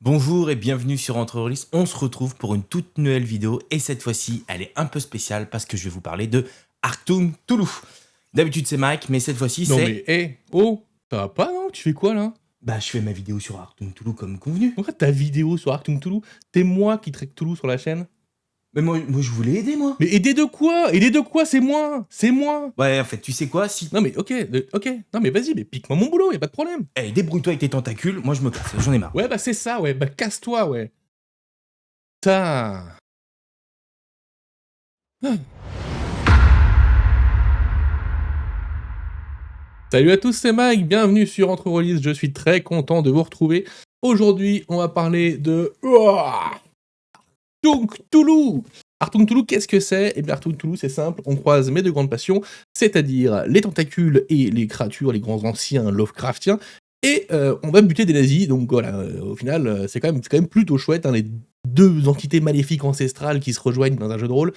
Bonjour et bienvenue sur Entrerelease. On se retrouve pour une toute nouvelle vidéo et cette fois-ci, elle est un peu spéciale parce que je vais vous parler de Achtung Toulouse. D'habitude c'est Mike, mais cette fois-ci Non mais, c'est... oh, ça va pas non? Tu fais quoi là? Bah je fais ma vidéo sur Achtung Toulouse comme convenu. Pourquoi ta vidéo sur Achtung Toulouse? C'est moi qui traque Toulouse sur la chaîne? Mais moi je voulais aider moi. Mais aider de quoi? Aider de quoi? C'est moi! C'est moi! Ouais en fait tu sais quoi, si... Non mais ok, non mais vas-y, mais pique-moi mon boulot, y'a pas de problème! Eh débrouille-toi avec tes tentacules, moi je me casse, j'en ai marre. Ouais bah c'est ça, ouais, bah casse-toi, ouais! Putain! Salut à tous, c'est Mike, bienvenue sur Entrerelease, je suis très content de vous retrouver. Aujourd'hui, on va parler de... Artung Toulouse. Artung Toulouse, qu'est-ce que c'est? Eh bien, Artung Toulouse, c'est simple, on croise mes deux grandes passions, c'est-à-dire les tentacules et les créatures, les grands anciens Lovecraftiens, et on va buter des nazis, donc voilà, au final, c'est quand même plutôt chouette, hein, les deux entités maléfiques ancestrales qui se rejoignent dans un jeu de rôle,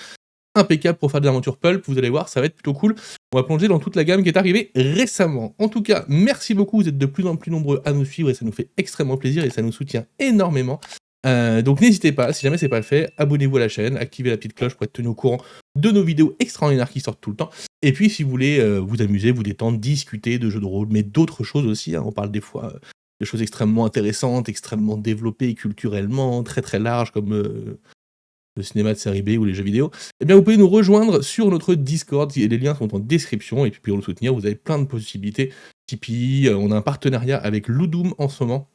impeccable pour faire des aventures pulp, vous allez voir, ça va être plutôt cool. On va plonger dans toute la gamme qui est arrivée récemment. En tout cas, merci beaucoup, vous êtes de plus en plus nombreux à nous suivre et ça nous fait extrêmement plaisir et ça nous soutient énormément. Donc n'hésitez pas, si jamais c'est pas le fait, abonnez-vous à la chaîne, activez la petite cloche pour être tenu au courant de nos vidéos extraordinaires qui sortent tout le temps. Et puis si vous voulez vous amuser, vous détendre, discuter de jeux de rôle, mais d'autres choses aussi, hein, on parle des fois de choses extrêmement intéressantes, extrêmement développées culturellement, très très larges comme le cinéma de série B ou les jeux vidéo, eh bien vous pouvez nous rejoindre sur notre Discord, les liens sont en description, et puis pour nous soutenir, vous avez plein de possibilités. Tipeee, on a un partenariat avec Ludum en ce moment,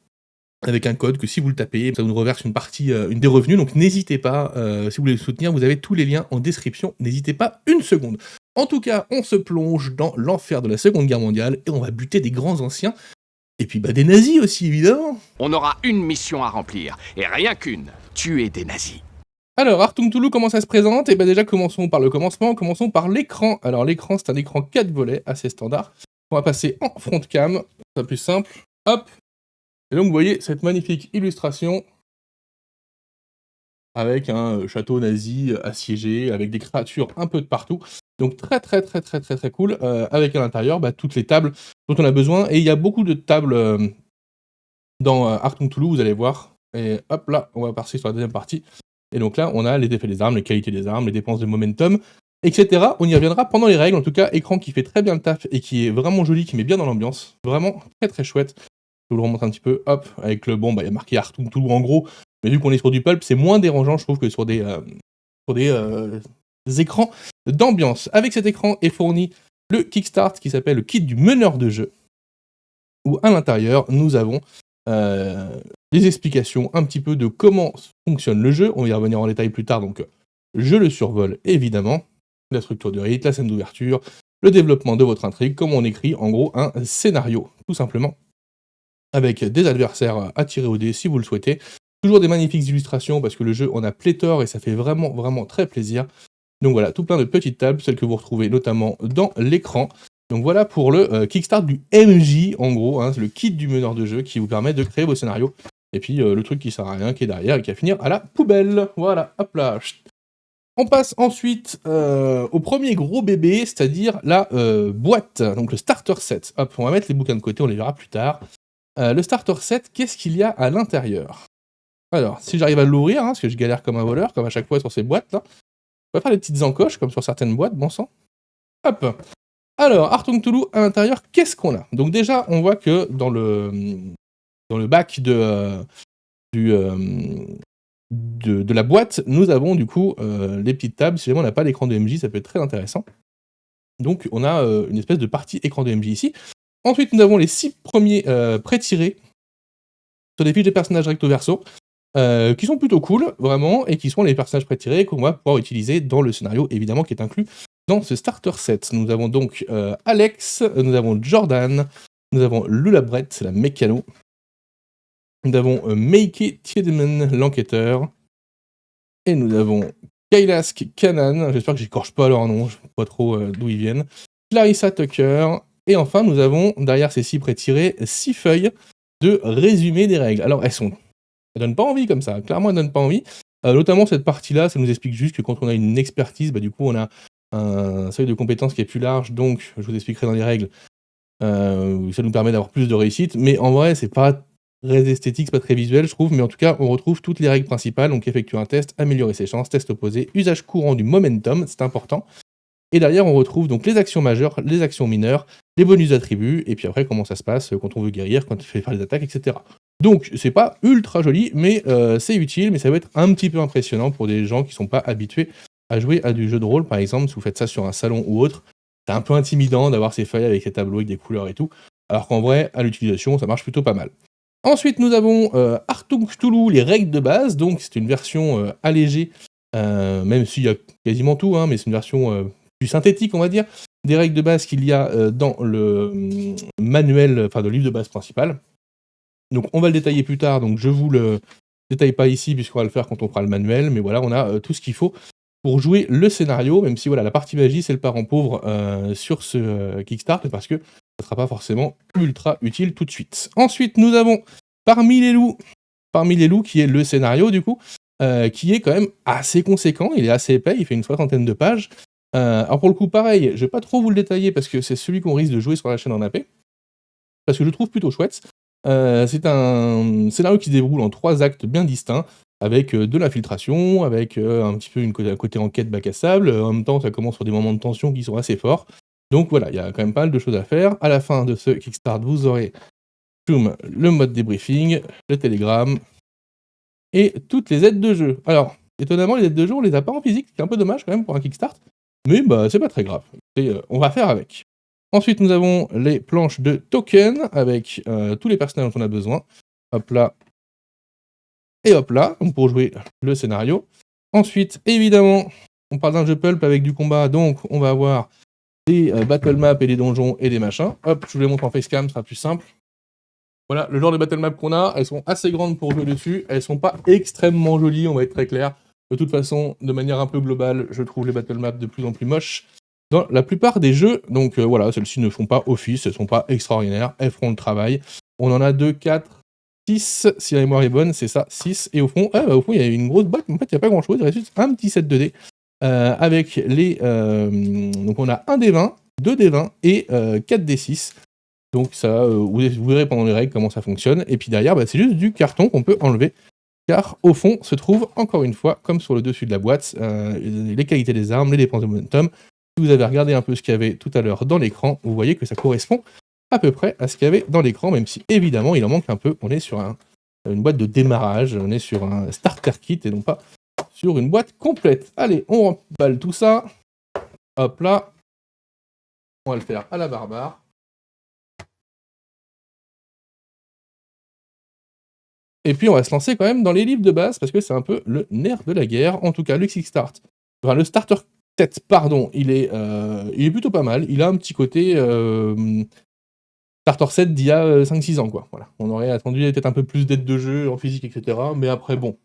avec un code que si vous le tapez, ça nous reverse une partie, une des revenus, donc n'hésitez pas, si vous voulez le soutenir, vous avez tous les liens en description, n'hésitez pas une seconde. En tout cas, on se plonge dans l'enfer de la Seconde Guerre mondiale, et on va buter des grands anciens, et puis bah des nazis aussi, évidemment. On aura une mission à remplir, et rien qu'une, tuer des nazis. Alors, Artung Toulouse, comment ça se présente? Et bien déjà, commençons par le commencement, commençons par l'écran. Alors l'écran, c'est un écran 4 volets, assez standard. On va passer en front cam, c'est plus simple. Hop. Et donc vous voyez cette magnifique illustration avec un château nazi assiégé, avec des créatures un peu de partout. Donc très cool, avec à l'intérieur toutes les tables dont on a besoin. Et il y a beaucoup de tables dans Artung Toulouse, vous allez voir. Et hop là, on va passer sur la deuxième partie. Et donc là, on a les effets des armes, les qualités des armes, les dépenses de momentum, etc. On y reviendra pendant les règles. En tout cas, écran qui fait très bien le taf et qui est vraiment joli, qui met bien dans l'ambiance. Vraiment très chouette. Je vous le remontre un petit peu. Hop, avec le il y a marqué Artung Toulouse en gros. Mais vu qu'on est sur du pulp, c'est moins dérangeant, je trouve, que sur des écrans d'ambiance. Avec cet écran est fourni le Kickstart qui s'appelle le kit du meneur de jeu. Où à l'intérieur, nous avons des explications un petit peu de comment fonctionne le jeu. On va y revenir en détail plus tard, donc je le survole évidemment. La structure de rite, la scène d'ouverture, le développement de votre intrigue, comment on écrit en gros un scénario, tout simplement. Avec des adversaires à tirer au dé si vous le souhaitez. Toujours des magnifiques illustrations parce que le jeu en a pléthore et ça fait vraiment très plaisir. Donc voilà, tout plein de petites tables, celles que vous retrouvez notamment dans l'écran. Donc voilà pour le Kickstart du MJ, en gros, hein, c'est le kit du meneur de jeu qui vous permet de créer vos scénarios. Et puis le truc qui sert à rien, qui est derrière et qui va finir à la poubelle. Voilà, hop là. On passe ensuite au premier gros bébé, c'est-à-dire la boîte, donc le starter set. Hop, on va mettre les bouquins de côté, on les verra plus tard. Le starter set, qu'est-ce qu'il y a à l'intérieur? Alors, si j'arrive à l'ouvrir, hein, parce que je galère comme un voleur, comme à chaque fois sur ces boîtes-là, on va faire des petites encoches, comme sur certaines boîtes, bon sang. Hop. Alors, Artung Toulouse, à l'intérieur, qu'est-ce qu'on a? Donc déjà, on voit que dans le bac de la boîte, nous avons du coup les petites tables. Si jamais on n'a pas l'écran de MJ, ça peut être très intéressant. Donc on a une espèce de partie écran de MJ ici. Ensuite, nous avons les 6 premiers pré-tirés sur des fiches de personnages recto verso, qui sont plutôt cool, vraiment, et qui sont les personnages pré-tirés qu'on va pouvoir utiliser dans le scénario, évidemment, qui est inclus dans ce starter set. Nous avons donc Alex, nous avons Jordan, nous avons Lula Brett, la mécano, nous avons Meike Tiedemann, l'enquêteur, et nous avons Kailask Kanan, j'espère que j'écorche pas leur nom, je ne sais pas trop d'où ils viennent, Clarissa Tucker, et enfin nous avons, derrière ces 6 pré-tirés, 6 feuilles de résumé des règles. Alors elles donnent pas envie comme ça, clairement elles donnent pas envie, notamment cette partie-là, ça nous explique juste que quand on a une expertise, du coup on a un seuil de compétences qui est plus large, donc je vous expliquerai dans les règles, ça nous permet d'avoir plus de réussite, mais en vrai c'est pas très esthétique, c'est pas très visuel, je trouve, mais en tout cas, on retrouve toutes les règles principales. Donc, effectuer un test, améliorer ses chances, test opposé, usage courant du momentum, c'est important. Et derrière, on retrouve donc les actions majeures, les actions mineures, les bonus d'attributs, et puis après, comment ça se passe quand on veut guérir, quand on fait faire des attaques, etc. Donc, c'est pas ultra joli, mais c'est utile, mais ça va être un petit peu impressionnant pour des gens qui sont pas habitués à jouer à du jeu de rôle, par exemple, si vous faites ça sur un salon ou autre. C'est un peu intimidant d'avoir ces feuilles avec ces tableaux, avec des couleurs et tout, alors qu'en vrai, à l'utilisation, ça marche plutôt pas mal. Ensuite, nous avons Achtung Cthulhu, les règles de base, donc c'est une version allégée, même s'il y a quasiment tout, hein, mais c'est une version plus synthétique, on va dire, des règles de base qu'il y a dans le manuel, enfin, le livre de base principal. Donc, on va le détailler plus tard, donc je vous le détaille pas ici, puisqu'on va le faire quand on fera le manuel, mais voilà, on a tout ce qu'il faut pour jouer le scénario, même si voilà, la partie magie, c'est le parent pauvre sur ce Kickstart, parce que ça sera pas forcément ultra utile tout de suite. Ensuite, nous avons Parmi les loups, qui est le scénario, du coup, qui est quand même assez conséquent, il est assez épais, il fait une 60aine de pages. Alors pour le coup, pareil, je vais pas trop vous le détailler, parce que c'est celui qu'on risque de jouer sur la chaîne en AP, parce que je le trouve plutôt chouette. C'est un scénario qui se déroule en 3 actes bien distincts, avec de l'infiltration, avec un petit peu un côté enquête bac à sable. En même temps, ça commence sur des moments de tension qui sont assez forts. Donc voilà, il y a quand même pas mal de choses à faire. À la fin de ce Kickstart, vous aurez le mode débriefing, le télégramme et toutes les aides de jeu. Alors, étonnamment, les aides de jeu, on les a pas en physique, c'est un peu dommage quand même pour un Kickstart, mais bah c'est pas très grave. On va faire avec. Ensuite, nous avons les planches de tokens avec tous les personnages dont on a besoin. Hop là. Et hop là, donc pour jouer le scénario. Ensuite, évidemment, on parle d'un jeu pulp avec du combat, donc on va avoir des battle maps et des donjons et des machins. Hop, je vous les montre en facecam, ce sera plus simple. Voilà, le genre de battle map qu'on a, elles sont assez grandes pour jouer dessus, elles sont pas extrêmement jolies, on va être très clair. De toute façon, de manière un peu globale, je trouve les battle maps de plus en plus moches dans la plupart des jeux. Donc voilà, celles-ci ne font pas office, elles sont pas extraordinaires, elles feront le travail. On en a 2, 4, 6, si la mémoire est bonne, c'est ça, 6. Et au fond, il y a une grosse boîte, mais en fait, il n'y a pas grand-chose, il reste juste un petit set 2D avec les... donc on a 1 D20, 2 D20 et 4 D6. Donc ça, vous verrez pendant les règles comment ça fonctionne. Et puis derrière, c'est juste du carton qu'on peut enlever. Car au fond se trouve, encore une fois, comme sur le dessus de la boîte, les qualités des armes, les dépenses de momentum. Si vous avez regardé un peu ce qu'il y avait tout à l'heure dans l'écran, vous voyez que ça correspond à peu près à ce qu'il y avait dans l'écran, même si évidemment il en manque un peu. On est sur une boîte de démarrage, on est sur un starter kit et non pas sur une boîte complète. Allez, on remballe tout ça. Hop là. On va le faire à la barbare. Et puis on va se lancer quand même dans les livres de base, parce que c'est un peu le nerf de la guerre. En tout cas, le Kickstart. Enfin, le starter set, pardon, il est plutôt pas mal. Il a un petit côté starter set d'il y a 5-6 ans, quoi. Voilà. On aurait attendu peut-être un peu plus d'aide de jeu en physique, etc. Mais après, bon,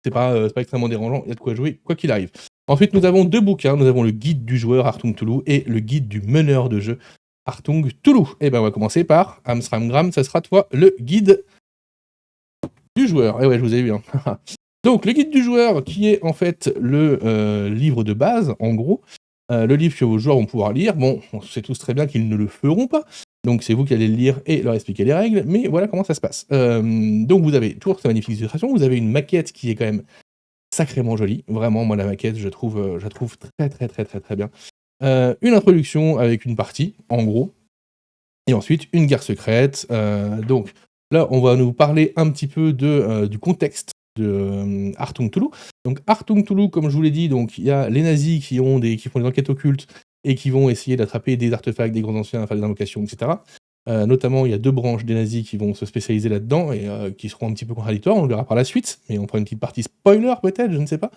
c'est pas extrêmement dérangeant, il y a de quoi jouer, quoi qu'il arrive. Ensuite, nous avons 2 bouquins. Nous avons le guide du joueur Achtung Cthulhu et le guide du meneur de jeu Achtung Cthulhu. Et ben on va commencer par Amstramgram, ça sera toi le guide du joueur. Et ouais, je vous ai vu. Hein. Donc, le guide du joueur, qui est en fait le livre de base, en gros. Le livre que vos joueurs vont pouvoir lire. Bon, on sait tous très bien qu'ils ne le feront pas. Donc, c'est vous qui allez le lire et leur expliquer les règles. Mais voilà comment ça se passe. Donc, vous avez toujours ces magnifiques illustrations. Vous avez une maquette qui est quand même sacrément jolie. Vraiment, moi, la maquette, je la trouve très, très, très, très, très bien. Une introduction avec une partie, en gros. Et ensuite, une guerre secrète. Donc, là, on va nous parler un petit peu du contexte de Achtung Cthulhu. Donc, Achtung Cthulhu, comme je vous l'ai dit, donc il y a les nazis qui font des enquêtes occultes et qui vont essayer d'attraper des artefacts, des grands anciens, faire des invocations, etc. Notamment, il y a 2 branches des nazis qui vont se spécialiser là-dedans et qui seront un petit peu contradictoires. On le verra par la suite, mais on prend une petite partie spoiler peut-être, je ne sais pas.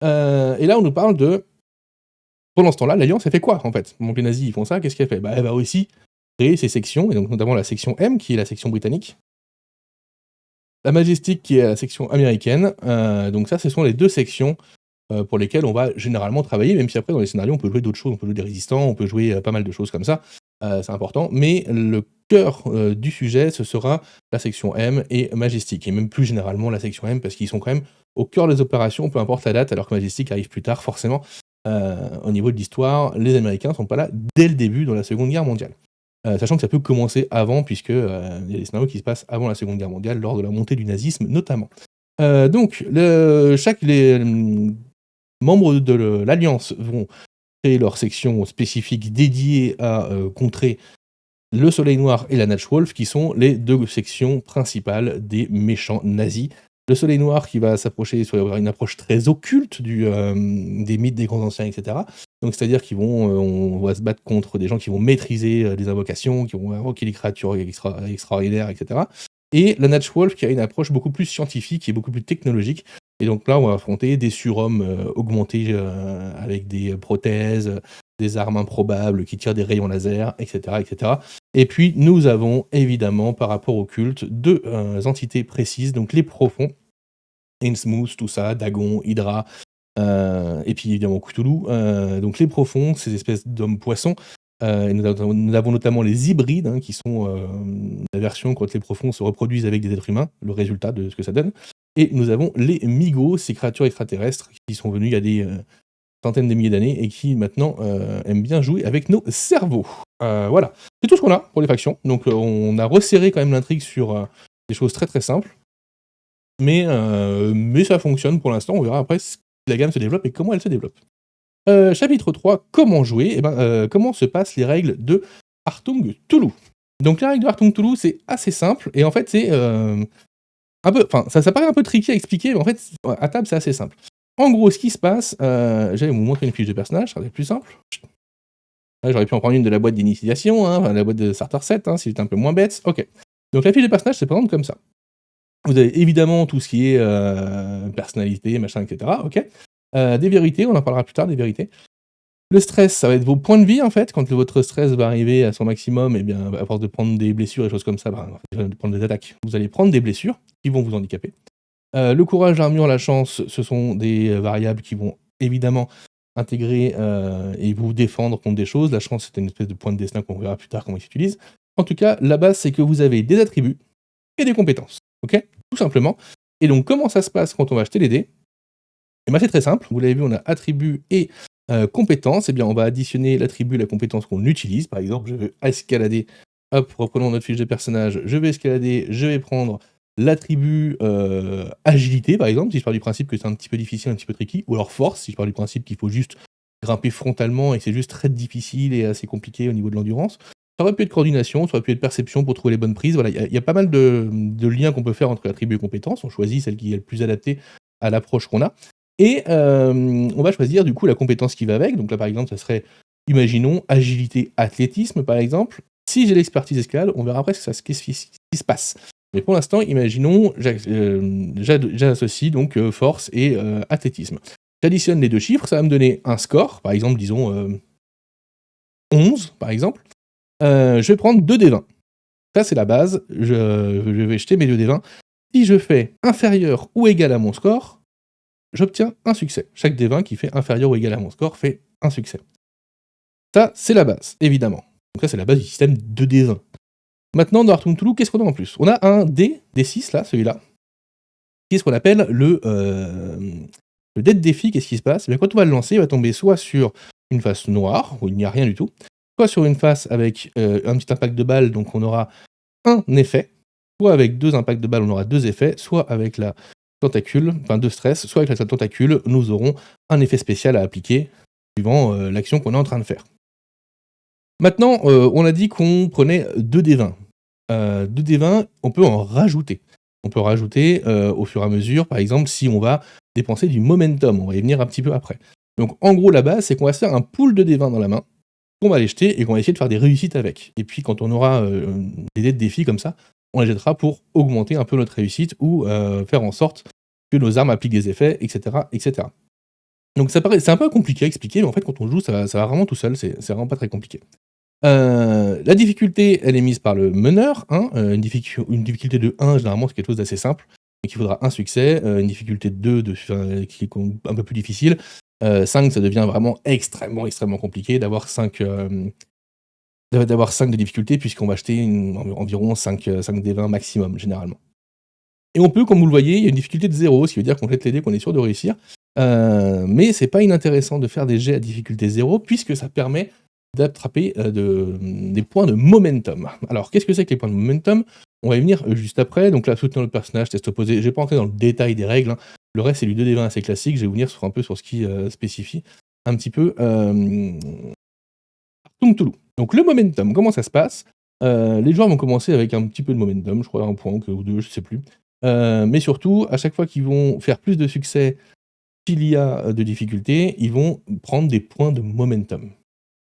Et là, on nous parle de... Pendant ce temps-là, l'Alliance, elle fait quoi, en fait? Donc, les nazis, ils font ça, qu'est-ce qu'elle fait? Elle va aussi créer ses sections, et donc notamment la section M, qui est la section britannique, la Majestic, qui est la section américaine. Donc ça, ce sont les 2 sections pour lesquelles on va généralement travailler, même si après, dans les scénarios, on peut jouer d'autres choses, on peut jouer des résistants, on peut jouer pas mal de choses comme ça, c'est important, mais le cœur du sujet, ce sera la section M et Majestic, et même plus généralement la section M, parce qu'ils sont quand même au cœur des opérations, peu importe la date, alors que Majestic arrive plus tard, forcément. Au niveau de l'histoire, les Américains sont pas là dès le début dans la Seconde Guerre mondiale. sachant que ça peut commencer avant puisque, il y a des scénarios qui se passent avant la Seconde Guerre mondiale, lors de la montée du nazisme notamment. Donc les membres de l'Alliance vont créer leur section spécifique dédiée à, contrer le Soleil Noir et la Natchwolf, qui sont les 2 sections principales des méchants nazis. Le Soleil Noir qui va s'approcher soit avoir une approche très occulte des mythes des grands anciens, etc. Donc c'est-à-dire qu'ils vont, on va se battre contre des gens qui vont maîtriser, les invocations, qui vont invoquer des créatures extraordinaires, etc. Et la Natchwolf qui a une approche beaucoup plus scientifique et beaucoup plus technologique. Et donc là, on va affronter des surhommes augmentés avec des prothèses, des armes improbables qui tirent des rayons laser, etc., etc. Et puis, nous avons évidemment, par rapport au culte, 2 entités précises, donc les profonds, Innsmouth, tout ça, Dagon, Hydra, et puis évidemment Cthulhu. Donc les profonds, ces espèces d'hommes-poissons. Nous avons notamment les hybrides, qui sont la version quand les profonds se reproduisent avec des êtres humains, le résultat de ce que ça donne. Et nous avons les Migos, ces créatures extraterrestres qui sont venues il y a des centaines de milliers d'années et qui maintenant aiment bien jouer avec nos cerveaux. Voilà, c'est tout ce qu'on a pour les factions. Donc on a resserré quand même l'intrigue sur des choses très très simples. Mais ça fonctionne pour l'instant, on verra après si la gamme se développe et comment elle se développe. Chapitre 3, comment jouer? Comment se passent les règles de Achtung Cthulhu? Donc les règles de Achtung Cthulhu, c'est assez simple et en fait c'est ça paraît un peu tricky à expliquer, mais en fait à table c'est assez simple. En gros, ce qui se passe, j'allais vous montrer une fiche de personnage, ça va être plus simple. Là, j'aurais pu en prendre une de la boîte d'initiation, la boîte de Starter 7, si j'étais un peu moins bête. Ok. Donc la fiche de personnage se présente comme ça. Vous avez évidemment tout ce qui est personnalité, machin, etc. Ok. Des vérités, on en parlera plus tard, des vérités. Le stress, ça va être vos points de vie, en fait. Quand votre stress va arriver à son maximum, à force de prendre des blessures et choses comme ça, de prendre des attaques, vous allez prendre des blessures qui vont vous handicaper. Le courage, l'armure, la chance, ce sont des variables qui vont évidemment intégrer et vous défendre contre des choses. La chance, c'est une espèce de point de destin qu'on verra plus tard comment il s'utilise. En tout cas, la base, c'est que vous avez des attributs et des compétences. Ok ? Tout simplement. Et donc, comment ça se passe quand on va acheter les dés ? C'est très simple. Vous l'avez vu, on a attributs et compétences. On va additionner l'attribut et la compétence qu'on utilise. Par exemple, je veux escalader. Hop, reprenons notre fiche de personnage. Je vais escalader. Je vais prendre l'attribut agilité, par exemple, si je pars du principe que c'est un petit peu difficile, un petit peu tricky. Ou alors force, si je pars du principe qu'il faut juste grimper frontalement et que c'est juste très difficile et assez compliqué au niveau de l'endurance. Ça aurait pu être coordination, ça aurait pu être perception pour trouver les bonnes prises. Voilà, il y a pas mal de liens qu'on peut faire entre attributs et compétences. On choisit celle qui est le plus adaptée à l'approche qu'on a. Et on va choisir du coup la compétence qui va avec. Donc là, par exemple, ça serait, imaginons, agilité, athlétisme, par exemple. Si j'ai l'expertise escalade, on verra après ce qui se passe. Mais pour l'instant, imaginons, j'associe donc force et athlétisme. J'additionne les 2 chiffres, ça va me donner un score, par exemple, disons 11, par exemple. Je vais prendre 2 D20. Ça, c'est la base. Je vais jeter mes 2 D20. Si je fais inférieur ou égal à mon score, j'obtiens un succès. Chaque D20 qui fait inférieur ou égal à mon score fait un succès. Ça, c'est la base, évidemment. Donc ça, c'est la base du système de D20. Maintenant, dans Achtung Cthulhu, qu'est-ce qu'on a en plus ? On a un D6, là, celui-là, qui est ce qu'on appelle le dé de défi. Qu'est-ce qui se passe ? Quand on va le lancer, il va tomber soit sur une face noire, où il n'y a rien du tout, soit sur une face avec un petit impact de balle, donc on aura un effet, soit avec 2 impacts de balle, on aura 2 effets, soit avec la tentacule, de stress, soit avec la tentacule, nous aurons un effet spécial à appliquer, suivant l'action qu'on est en train de faire. Maintenant, on a dit qu'on prenait 2 D20. 2 D20, on peut en rajouter. On peut rajouter au fur et à mesure, par exemple, si on va dépenser du momentum. On va y venir un petit peu après. Donc, en gros, la base, c'est qu'on va se faire un pool de D20 dans la main, qu'on va les jeter et qu'on va essayer de faire des réussites avec. Et puis, quand on aura des dés de défi comme ça, on les jettera pour augmenter un peu notre réussite ou faire en sorte que nos armes appliquent des effets, etc., etc. Donc, c'est un peu compliqué à expliquer, mais en fait, quand on joue, ça va vraiment tout seul. C'est vraiment pas très compliqué. La difficulté, elle est mise par le meneur. Une difficulté de 1, généralement, c'est quelque chose d'assez simple, et qu'il faudra un succès. Une difficulté de 2, qui est un peu plus difficile. 5, ça devient vraiment extrêmement, extrêmement compliqué d'avoir 5 de difficulté, puisqu'on va acheter environ 5 D20 maximum, généralement. Et on peut, comme vous le voyez, il y a une difficulté de 0, ce qui veut dire qu'on jette les dés, qu'on est sûr de réussir. Mais c'est pas inintéressant de faire des jets à difficulté 0, puisque ça permet d'attraper des points de momentum. Alors, qu'est-ce que c'est que les points de momentum? On va y venir juste après. Donc là, soutenir le personnage, test opposé. Je vais pas entrer dans le détail des règles, hein. Le reste, c'est du 2D20 assez classique. Je vais venir un peu sur ce qui spécifie un petit peu Cthulhu. Donc le momentum, comment ça se passe? Les joueurs vont commencer avec un petit peu de momentum, je crois un point ou deux, je sais plus. Mais surtout, à chaque fois qu'ils vont faire plus de succès qu'il y a de difficultés, ils vont prendre des points de momentum.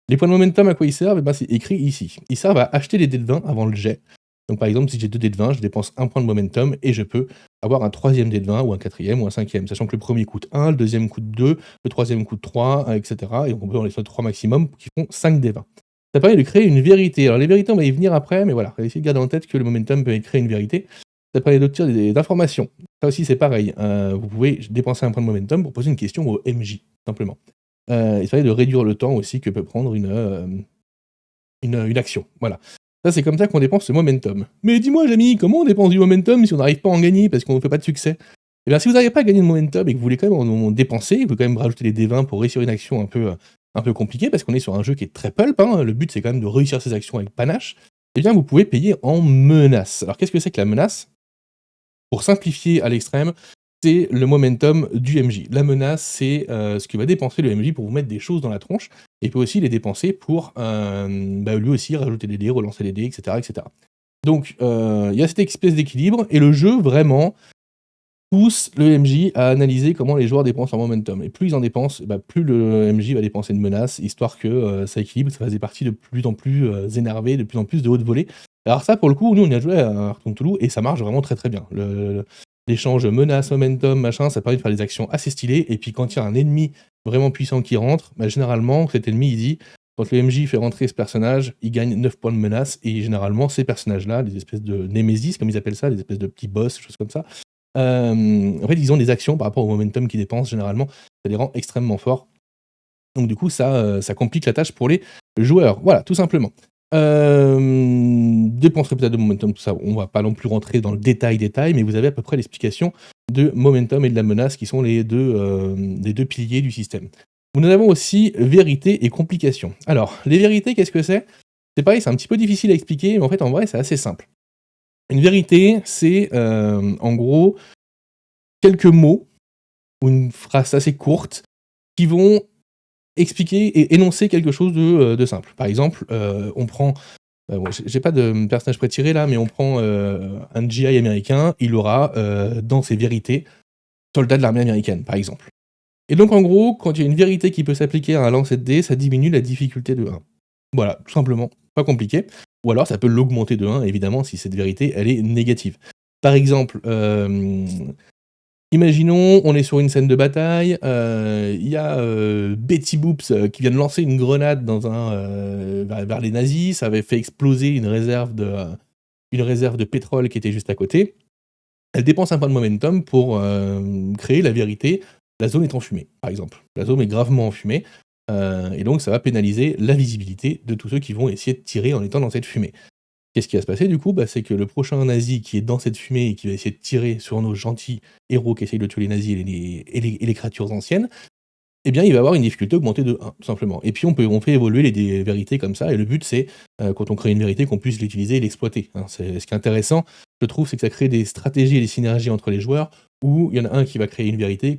Les points de momentum, à quoi ils servent? Eh ben, c'est écrit ici. Ils servent à acheter les dés de 20 avant le jet. Donc par exemple, si j'ai 2 dés de 20, je dépense 1 point de momentum et je peux avoir un 3e dé de 20 ou un 4e ou un 5e, sachant que le premier coûte 1, le deuxième coûte 2, le troisième coûte 3, etc. Et on peut en laisser 3 maximum qui font 5 dés 20. Ça permet de créer une vérité. Alors les vérités, on va y venir après, mais voilà, essayez de garder en tête que le momentum peut créer une vérité. Ça permet d'obtenir d'informations. Ça aussi, c'est pareil. Vous pouvez dépenser un point de momentum pour poser une question au MJ, simplement. Et ça permet de réduire le temps aussi que peut prendre une action. Voilà. Ça, c'est comme ça qu'on dépense ce momentum. Mais dis-moi, Jamy, comment on dépense du momentum si on n'arrive pas à en gagner parce qu'on ne fait pas de succès? Eh bien, si vous n'arrivez pas à gagner de momentum et que vous voulez quand même en dépenser, vous pouvez quand même rajouter les D20 pour réussir une action un peu compliquée, parce qu'on est sur un jeu qui est très pulp, hein. Le but, c'est quand même de réussir ses actions avec panache. Eh bien, vous pouvez payer en menace. Alors, qu'est-ce que c'est que la menace? Pour simplifier à l'extrême, c'est le momentum du MJ. La menace, c'est ce que va dépenser le MJ pour vous mettre des choses dans la tronche, et il peut aussi les dépenser pour lui aussi rajouter des dés, relancer des dés, etc. etc. Donc, il y a cette espèce d'équilibre, et le jeu, vraiment, pousse le MJ à analyser comment les joueurs dépensent en momentum. Et plus ils en dépensent, plus le MJ va dépenser de menaces, histoire que ça équilibre, ça fasse des parties de plus en plus énervées, de plus en plus de haute volée. Alors ça, pour le coup, nous, on y a joué à Cthulhu, et ça marche vraiment très très bien. L'échange menace, momentum, machin, ça permet de faire des actions assez stylées, et puis quand il y a un ennemi vraiment puissant qui rentre, généralement, cet ennemi, il dit, quand le MJ fait rentrer ce personnage, il gagne 9 points de menace, et généralement, ces personnages-là, des espèces de némésis, comme ils appellent ça, des espèces de petits boss, choses comme ça, en fait, ils ont des actions par rapport au momentum qu'ils dépensent, généralement, ça les rend extrêmement forts. Donc du coup, ça complique la tâche pour les joueurs. Voilà, tout simplement. Dépenser peut-être de momentum, tout ça, on va pas non plus rentrer dans le détail, mais vous avez à peu près l'explication de momentum et de la menace, qui sont les deux piliers du système. Nous avons aussi vérité et complication. Alors, les vérités, qu'est-ce que c'est? C'est pareil, c'est un petit peu difficile à expliquer, mais en fait, en vrai, c'est assez simple. Une vérité, c'est en gros quelques mots ou une phrase assez courte qui vont expliquer et énoncer quelque chose de simple. Par exemple, on prend, j'ai pas de personnage prétiré là, mais on prend un GI américain, il aura dans ses vérités soldat de l'armée américaine, par exemple. Et donc en gros, quand il y a une vérité qui peut s'appliquer à un lancer de dés, ça diminue la difficulté de 1. Voilà, tout simplement, pas compliqué. Ou alors ça peut l'augmenter de 1, évidemment, si cette vérité, elle est négative. Par exemple, imaginons, on est sur une scène de bataille, il y a Betty Boops qui vient de lancer une grenade vers les nazis, ça avait fait exploser une réserve de pétrole qui était juste à côté. Elle dépense un point de momentum pour créer la vérité. La zone est en fumée, par exemple. La zone est gravement en fumée. Et donc ça va pénaliser la visibilité de tous ceux qui vont essayer de tirer en étant dans cette fumée. Qu'est-ce qui va se passer du coup? C'est que le prochain nazi qui est dans cette fumée et qui va essayer de tirer sur nos gentils héros qui essayent de tuer les nazis et les créatures anciennes, eh bien il va avoir une difficulté augmentée de 1, tout simplement. Et puis on fait évoluer les vérités comme ça, et le but c'est, quand on crée une vérité, qu'on puisse l'utiliser et l'exploiter, hein. Ce qui est intéressant, je trouve, c'est que ça crée des stratégies et des synergies entre les joueurs, où il y en a un qui va créer une vérité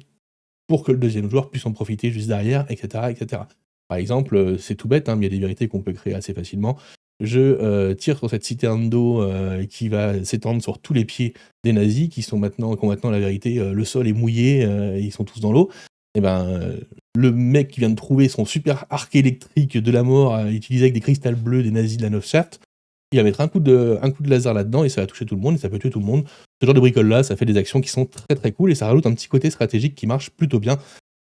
pour que le deuxième joueur puisse en profiter juste derrière, etc. etc. Par exemple, c'est tout bête, hein, mais il y a des vérités qu'on peut créer assez facilement. Je tire sur cette citerne d'eau qui va s'étendre sur tous les pieds des nazis qui ont maintenant la vérité, le sol est mouillé, ils sont tous dans l'eau. Et le mec qui vient de trouver son super arc électrique de la mort utilisé avec des cristals bleus des nazis de la Neufschaft, il va mettre un coup de laser là-dedans et ça va toucher tout le monde et ça peut tuer tout le monde. Ce genre de bricole-là, ça fait des actions qui sont très très cool et ça rajoute un petit côté stratégique qui marche plutôt bien.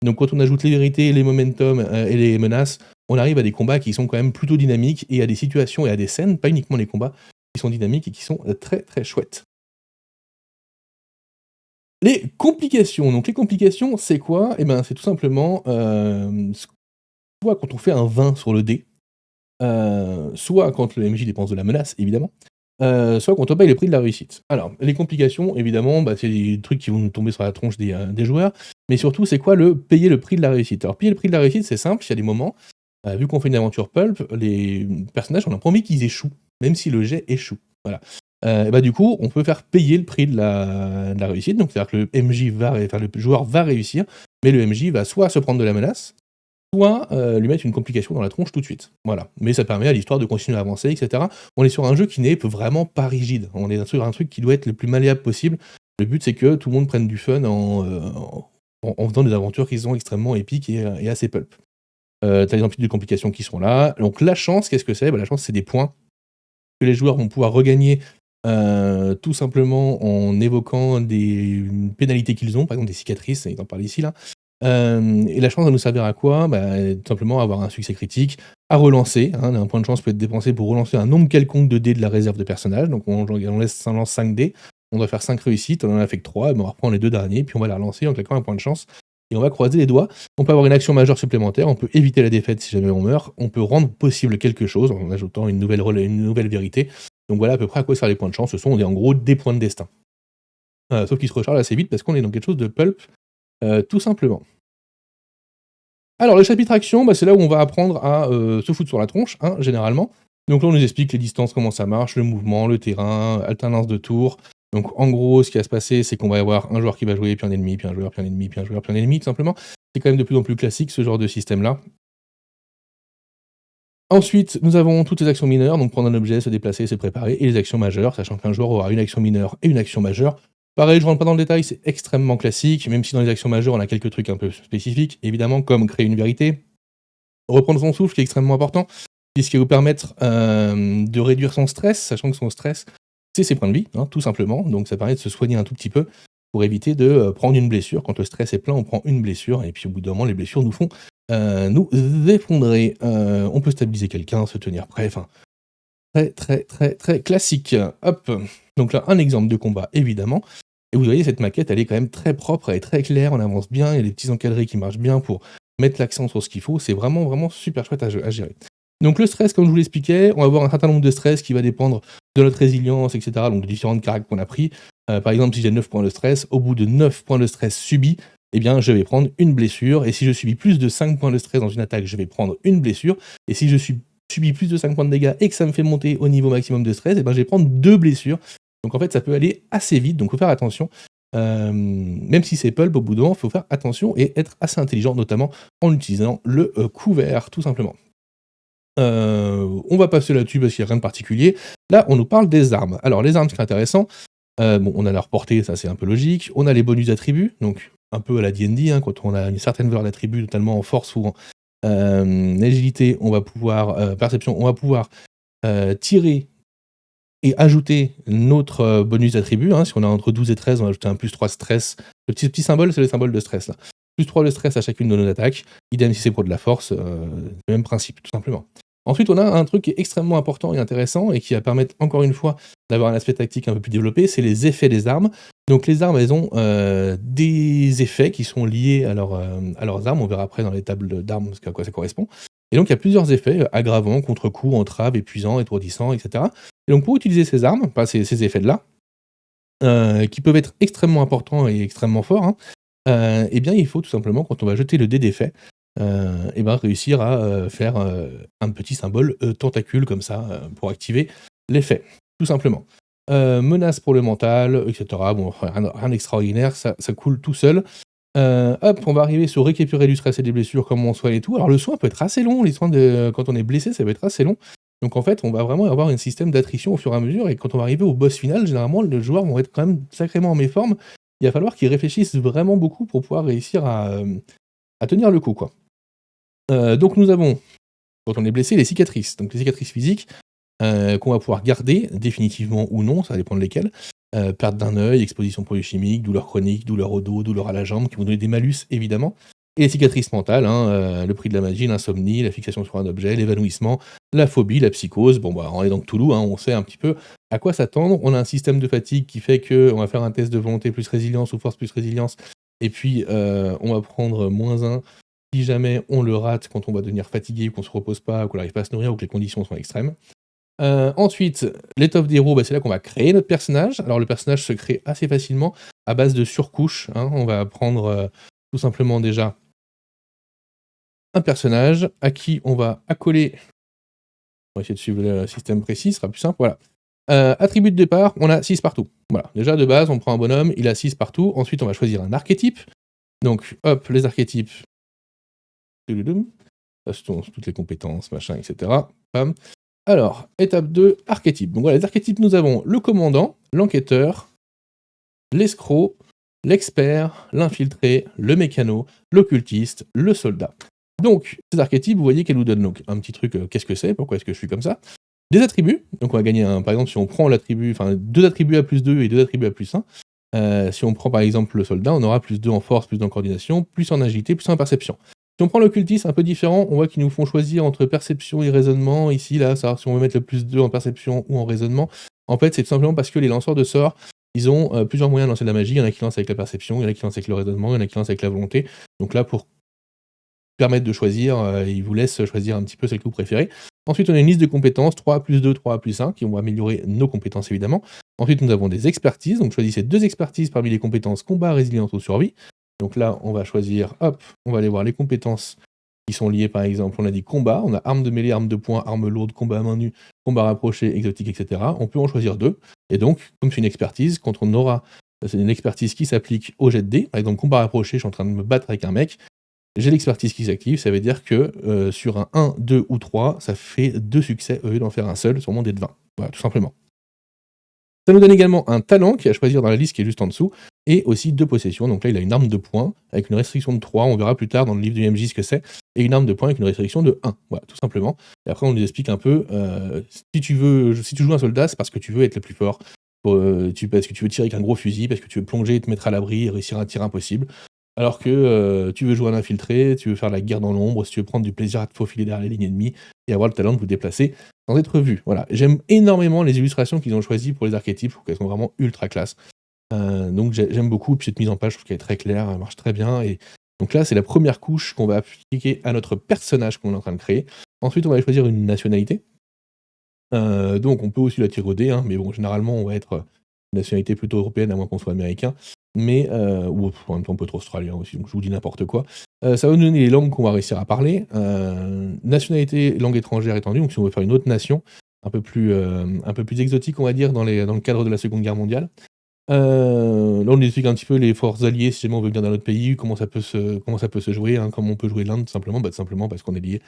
Donc quand on ajoute les vérités, les momentum et les menaces, on arrive à des combats qui sont quand même plutôt dynamiques et à des situations et à des scènes, pas uniquement les combats, qui sont dynamiques et qui sont très très chouettes. Les complications. Donc les complications, c'est quoi? C'est tout simplement soit quand on fait un 20 sur le dé, soit quand le MJ dépense de la menace, évidemment, soit quand on paye le prix de la réussite. Alors, les complications, évidemment, c'est des trucs qui vont nous tomber sur la tronche des joueurs, mais surtout, c'est quoi payer le prix de la réussite? Alors, payer le prix de la réussite, c'est simple, il y a des moments, Vu qu'on fait une aventure pulp, les personnages, on a promis qu'ils échouent, même si le jet échoue. Voilà. Et bah, du coup, on peut faire payer le prix de la réussite. Donc, c'est-à-dire que le MJ le joueur va réussir, mais le MJ va soit se prendre de la menace, soit lui mettre une complication dans la tronche tout de suite. Voilà. Mais ça permet à l'histoire de continuer à avancer, etc. On est sur un jeu qui n'est vraiment pas rigide. On est sur un truc qui doit être le plus malléable possible. Le but, c'est que tout le monde prenne du fun en faisant des aventures qui sont extrêmement épiques et assez pulp. Tu as les amplitudes de complications qui sont là. Donc la chance, qu'est-ce que c'est? Bah, la chance, c'est des points que les joueurs vont pouvoir regagner, tout simplement en évoquant des pénalités qu'ils ont, par exemple des cicatrices, ils en parlent ici là. Et la chance va nous servir à quoi? Bah, tout simplement à avoir un succès critique, à relancer, hein, un point de chance peut être dépensé pour relancer un nombre quelconque de dés de la réserve de personnages, donc on lance 5 dés, on doit faire 5 réussites, on en a fait que 3, on va reprendre les 2 derniers, puis on va la relancer en claquant un point de chance et on va croiser les doigts. On peut avoir une action majeure supplémentaire, on peut éviter la défaite si jamais on meurt, on peut rendre possible quelque chose en ajoutant une nouvelle vérité. Donc voilà à peu près à quoi servent les points de chance, ce sont en gros des points de destin. Sauf qu'ils se rechargent assez vite parce qu'on est dans quelque chose de pulp, tout simplement. Alors le chapitre action, bah, c'est là où on va apprendre à se foutre sur la tronche, hein, généralement. Donc là on nous explique les distances, comment ça marche, le mouvement, le terrain, alternance de tours. Donc en gros, ce qui va se passer, c'est qu'on va avoir un joueur qui va jouer, puis un ennemi, puis un joueur, puis un ennemi, puis un joueur, puis un ennemi, tout simplement. C'est quand même de plus en plus classique ce genre de système-là. Ensuite, nous avons toutes les actions mineures, donc prendre un objet, se déplacer, se préparer, et les actions majeures, sachant qu'un joueur aura une action mineure et une action majeure. Pareil, je rentre pas dans le détail, c'est extrêmement classique, même si dans les actions majeures, on a quelques trucs un peu spécifiques, évidemment, comme créer une vérité, reprendre son souffle, qui est extrêmement important, puisqu'il va vous permettre de réduire son stress, sachant que son stress, c'est ses points de vie, hein, tout simplement, donc ça permet de se soigner un tout petit peu, pour éviter de prendre une blessure. Quand le stress est plein, on prend une blessure, et puis au bout d'un moment, les blessures nous font nous effondrer. On peut stabiliser quelqu'un, se tenir prêt, enfin, très, très, très, très classique. Hop, donc là, un exemple de combat, évidemment. Et vous voyez, cette maquette, elle est quand même très propre, elle est très claire, on avance bien, il y a des petits encadrés qui marchent bien pour mettre l'accent sur ce qu'il faut. C'est vraiment, vraiment super chouette à gérer. Donc le stress, comme je vous l'expliquais, on va avoir un certain nombre de stress qui va dépendre de notre résilience, etc. Donc de différentes caractères qu'on a pris. Par exemple, si j'ai 9 points de stress, au bout de 9 points de stress subis, eh bien, je vais prendre une blessure. Et si je subis plus de 5 points de stress dans une attaque, je vais prendre une blessure. Et si je subis plus de 5 points de dégâts et que ça me fait monter au niveau maximum de stress, eh ben, je vais prendre 2 blessures. Donc en fait, ça peut aller assez vite, donc il faut faire attention. Même si c'est pulp, au bout d'un moment, il faut faire attention et être assez intelligent, notamment en utilisant le couvert, tout simplement. On va passer là-dessus parce qu'il n'y a rien de particulier. Là, on nous parle des armes. Alors, les armes, ce qui est intéressant, bon, on a leur portée, ça c'est un peu logique. On a les bonus d'attributs, donc un peu à la D&D, hein, quand on a une certaine valeur d'attributs, notamment en force ou en agilité, on va pouvoir, perception, on va pouvoir tirer et ajouter notre bonus d'attribut. Hein. Si on a entre 12 et 13, on va ajouter un plus 3 stress. Le petit symbole, c'est le symbole de stress. Là. Plus 3 de stress à chacune de nos attaques. Idem si c'est pour de la force, le même principe, tout simplement. Ensuite, on a un truc qui est extrêmement important et intéressant et qui va permettre, encore une fois, d'avoir un aspect tactique un peu plus développé, c'est les effets des armes. Donc les armes, elles ont des effets qui sont liés à leurs armes. On verra après dans les tables d'armes à quoi ça correspond. Et donc il y a plusieurs effets, aggravants, contre-coup, entrave, épuisant, étourdissant, etc. Et donc pour utiliser ces armes, enfin ces effets-là, qui peuvent être extrêmement importants et extrêmement forts, hein, eh bien il faut tout simplement, quand on va jeter le dé d'effet, et ben réussir à faire un petit symbole tentacule comme ça pour activer l'effet, tout simplement. Menace pour le mental, etc. Bon, rien d'extraordinaire, ça coule tout seul. Hop, on va arriver sur récupérer du stress et des blessures, comment on soigne et tout. Alors le soin peut être assez long, les soins quand on est blessé, ça peut être assez long. Donc en fait, on va vraiment avoir un système d'attrition au fur et à mesure, et quand on va arriver au boss final, généralement, les joueurs vont être quand même sacrément en méforme. Il va falloir qu'ils réfléchissent vraiment beaucoup pour pouvoir réussir à tenir le coup, quoi. Donc nous avons, quand on est blessé, les cicatrices. Donc les cicatrices physiques qu'on va pouvoir garder définitivement ou non, ça dépend de lesquelles. Perte d'un œil, exposition aux produits chimiques, douleur chronique, douleur au dos, douleur à la jambe, qui vont donner des malus évidemment. Et les cicatrices mentales, hein, le prix de la magie, l'insomnie, la fixation sur un objet, l'évanouissement, la phobie, la psychose. Bon, bah, on est dans Cthulhu, hein, on sait un petit peu à quoi s'attendre. On a un système de fatigue qui fait qu'on va faire un test de volonté plus résilience ou force plus résilience. Et puis, on va prendre -1 si jamais on le rate quand on va devenir fatigué, ou qu'on se repose pas, ou qu'on n'arrive pas à se nourrir, ou que les conditions sont extrêmes. Ensuite, l'étoffe des héros, bah, c'est là qu'on va créer notre personnage. Alors le personnage se crée assez facilement à base de surcouches. Hein. On va prendre tout simplement déjà un personnage à qui on va accoler. On va essayer de suivre le système précis, ce sera plus simple. Voilà. Attribut de départ, on a 6 partout. Voilà. Déjà, de base, on prend un bonhomme, il a 6 partout. Ensuite, on va choisir un archétype. Donc, hop, les archétypes. Ça se tourne toutes les compétences, machin, etc. Bam. Alors, étape 2, archétype. Donc voilà, les archétypes, nous avons le commandant, l'enquêteur, l'escroc, l'expert, l'infiltré, le mécano, l'occultiste, le soldat. Donc, ces archétypes, vous voyez qu'elles nous donnent donc un petit truc, qu'est-ce que c'est, pourquoi est-ce que je suis comme ça. Des attributs, donc on va gagner par exemple, si on prend l'attribut, enfin 2 attributs à plus 2 et 2 attributs à plus 1, si on prend par exemple le soldat, on aura plus 2 en force, plus en coordination, plus en agilité, plus en perception. Si on prend l'occultiste, un peu différent, on voit qu'ils nous font choisir entre perception et raisonnement. Ici, là, savoir si on veut mettre le plus 2 en perception ou en raisonnement. En fait, c'est tout simplement parce que les lanceurs de sorts, ils ont plusieurs moyens de lancer de la magie. Il y en a qui lancent avec la perception, il y en a qui lancent avec le raisonnement, il y en a qui lancent avec la volonté. Donc là, pour permettre de choisir, ils vous laissent choisir un petit peu celle que vous préférez. Ensuite, on a une liste de compétences, 3 plus 2, 3 plus 1, qui vont améliorer nos compétences évidemment. Ensuite, nous avons des expertises, donc choisissez 2 expertises parmi les compétences combat, résilience ou survie. Donc là, on va choisir, hop, on va aller voir les compétences qui sont liées, par exemple, on a dit combat, on a arme de mêlée, arme de poing, arme lourde, combat à main nue, combat rapproché, exotique, etc. On peut en choisir 2. Et donc, comme c'est une expertise, quand on aura, c'est une expertise qui s'applique au jet de dés, par exemple, combat rapproché, je suis en train de me battre avec un mec, j'ai l'expertise qui s'active, ça veut dire que sur un 1, 2 ou 3, ça fait 2 succès au lieu d'en faire un seul sur mon dé de 20. Voilà, tout simplement. Ça nous donne également un talent qui est à choisir dans la liste qui est juste en dessous, et aussi 2 possessions. Donc là, il a une arme de poing avec une restriction de 3, on verra plus tard dans le livre du MJ ce que c'est, et une arme de poing avec une restriction de 1. Voilà, tout simplement. Et après, on nous explique un peu, si tu joues un soldat, c'est parce que tu veux être le plus fort, parce que tu veux tirer avec un gros fusil, parce que tu veux plonger et te mettre à l'abri et réussir un tir impossible. Alors que tu veux jouer un infiltré, tu veux faire la guerre dans l'ombre, si tu veux prendre du plaisir à te faufiler derrière les lignes ennemies et avoir le talent de vous déplacer sans être vu. Voilà. J'aime énormément les illustrations qu'ils ont choisies pour les archétypes, je trouve qu'elles sont vraiment ultra classe. Donc j'aime beaucoup, puis cette mise en page, je trouve qu'elle est très claire, elle marche très bien. Et donc là, c'est la première couche qu'on va appliquer à notre personnage qu'on est en train de créer. Ensuite, on va choisir une nationalité. Donc on peut aussi la tirer au dé, hein, mais bon, généralement, on va être une nationalité plutôt européenne, à moins qu'on soit américain. Mais ou en même temps on peut être australien aussi, donc je vous dis n'importe quoi. Ça va nous donner les langues qu'on va réussir à parler. Nationalité, langue étrangère étendue, donc si on veut faire une autre nation, un peu plus exotique, on va dire, dans le cadre de la Seconde Guerre mondiale. Là, on nous explique un petit peu les forces alliées, si jamais on veut venir d'un autre pays, comment ça peut se jouer, hein, comment on peut jouer l'Inde, tout simplement, tout simplement parce qu'on est lié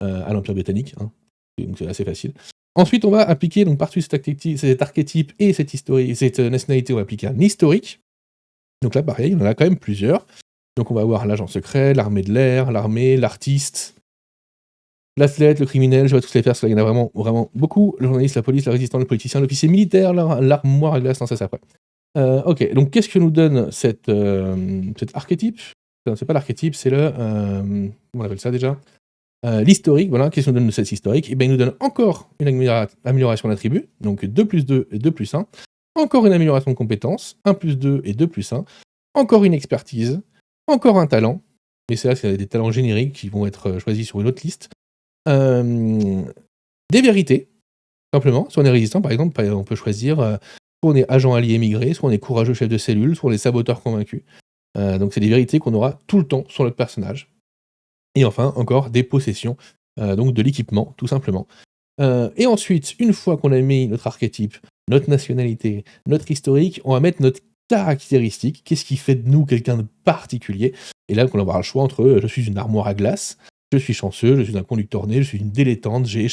à l'Empire britannique, hein, donc c'est assez facile. Ensuite, on va appliquer, donc par-dessus cet archétype et cette nationalité, on va appliquer un historique. Donc là, pareil, on en a quand même plusieurs. Donc on va avoir l'agent secret, l'armée de l'air, l'armée, l'artiste, l'athlète, le criminel, je vais tous les faire, parce qu'il y en a vraiment, vraiment beaucoup. Le journaliste, la police, le résistant, le politicien, l'officier militaire, l'armoire à glace, non, ça c'est après. Ok, donc qu'est-ce que nous donne cet archétype? Non, c'est pas l'archétype, c'est comment on appelle ça déjà? L'historique, voilà, qu'est-ce que nous donne cet historique? Et bien il nous donne encore une amélioration d'attribut, donc 2 plus 2 et 2 plus 1. Encore une amélioration de compétences, 1 plus 2 et 2 plus 1. Encore une expertise, encore un talent, mais c'est des talents génériques qui vont être choisis sur une autre liste. Des vérités, simplement. Si on est résistant, par exemple, on peut choisir soit on est agent allié émigré, soit on est courageux chef de cellule, soit on est saboteur convaincu. Donc c'est des vérités qu'on aura tout le temps sur notre personnage. Et enfin, encore des possessions, donc de l'équipement, tout simplement. Et ensuite, une fois qu'on a mis notre archétype, notre nationalité, notre historique, on va mettre notre caractéristique. Qu'est-ce qui fait de nous quelqu'un de particulier? Et là, on va avoir le choix entre je suis une armoire à glace, je suis chanceux, je suis un conducteur né, je suis une dilettante, j'ai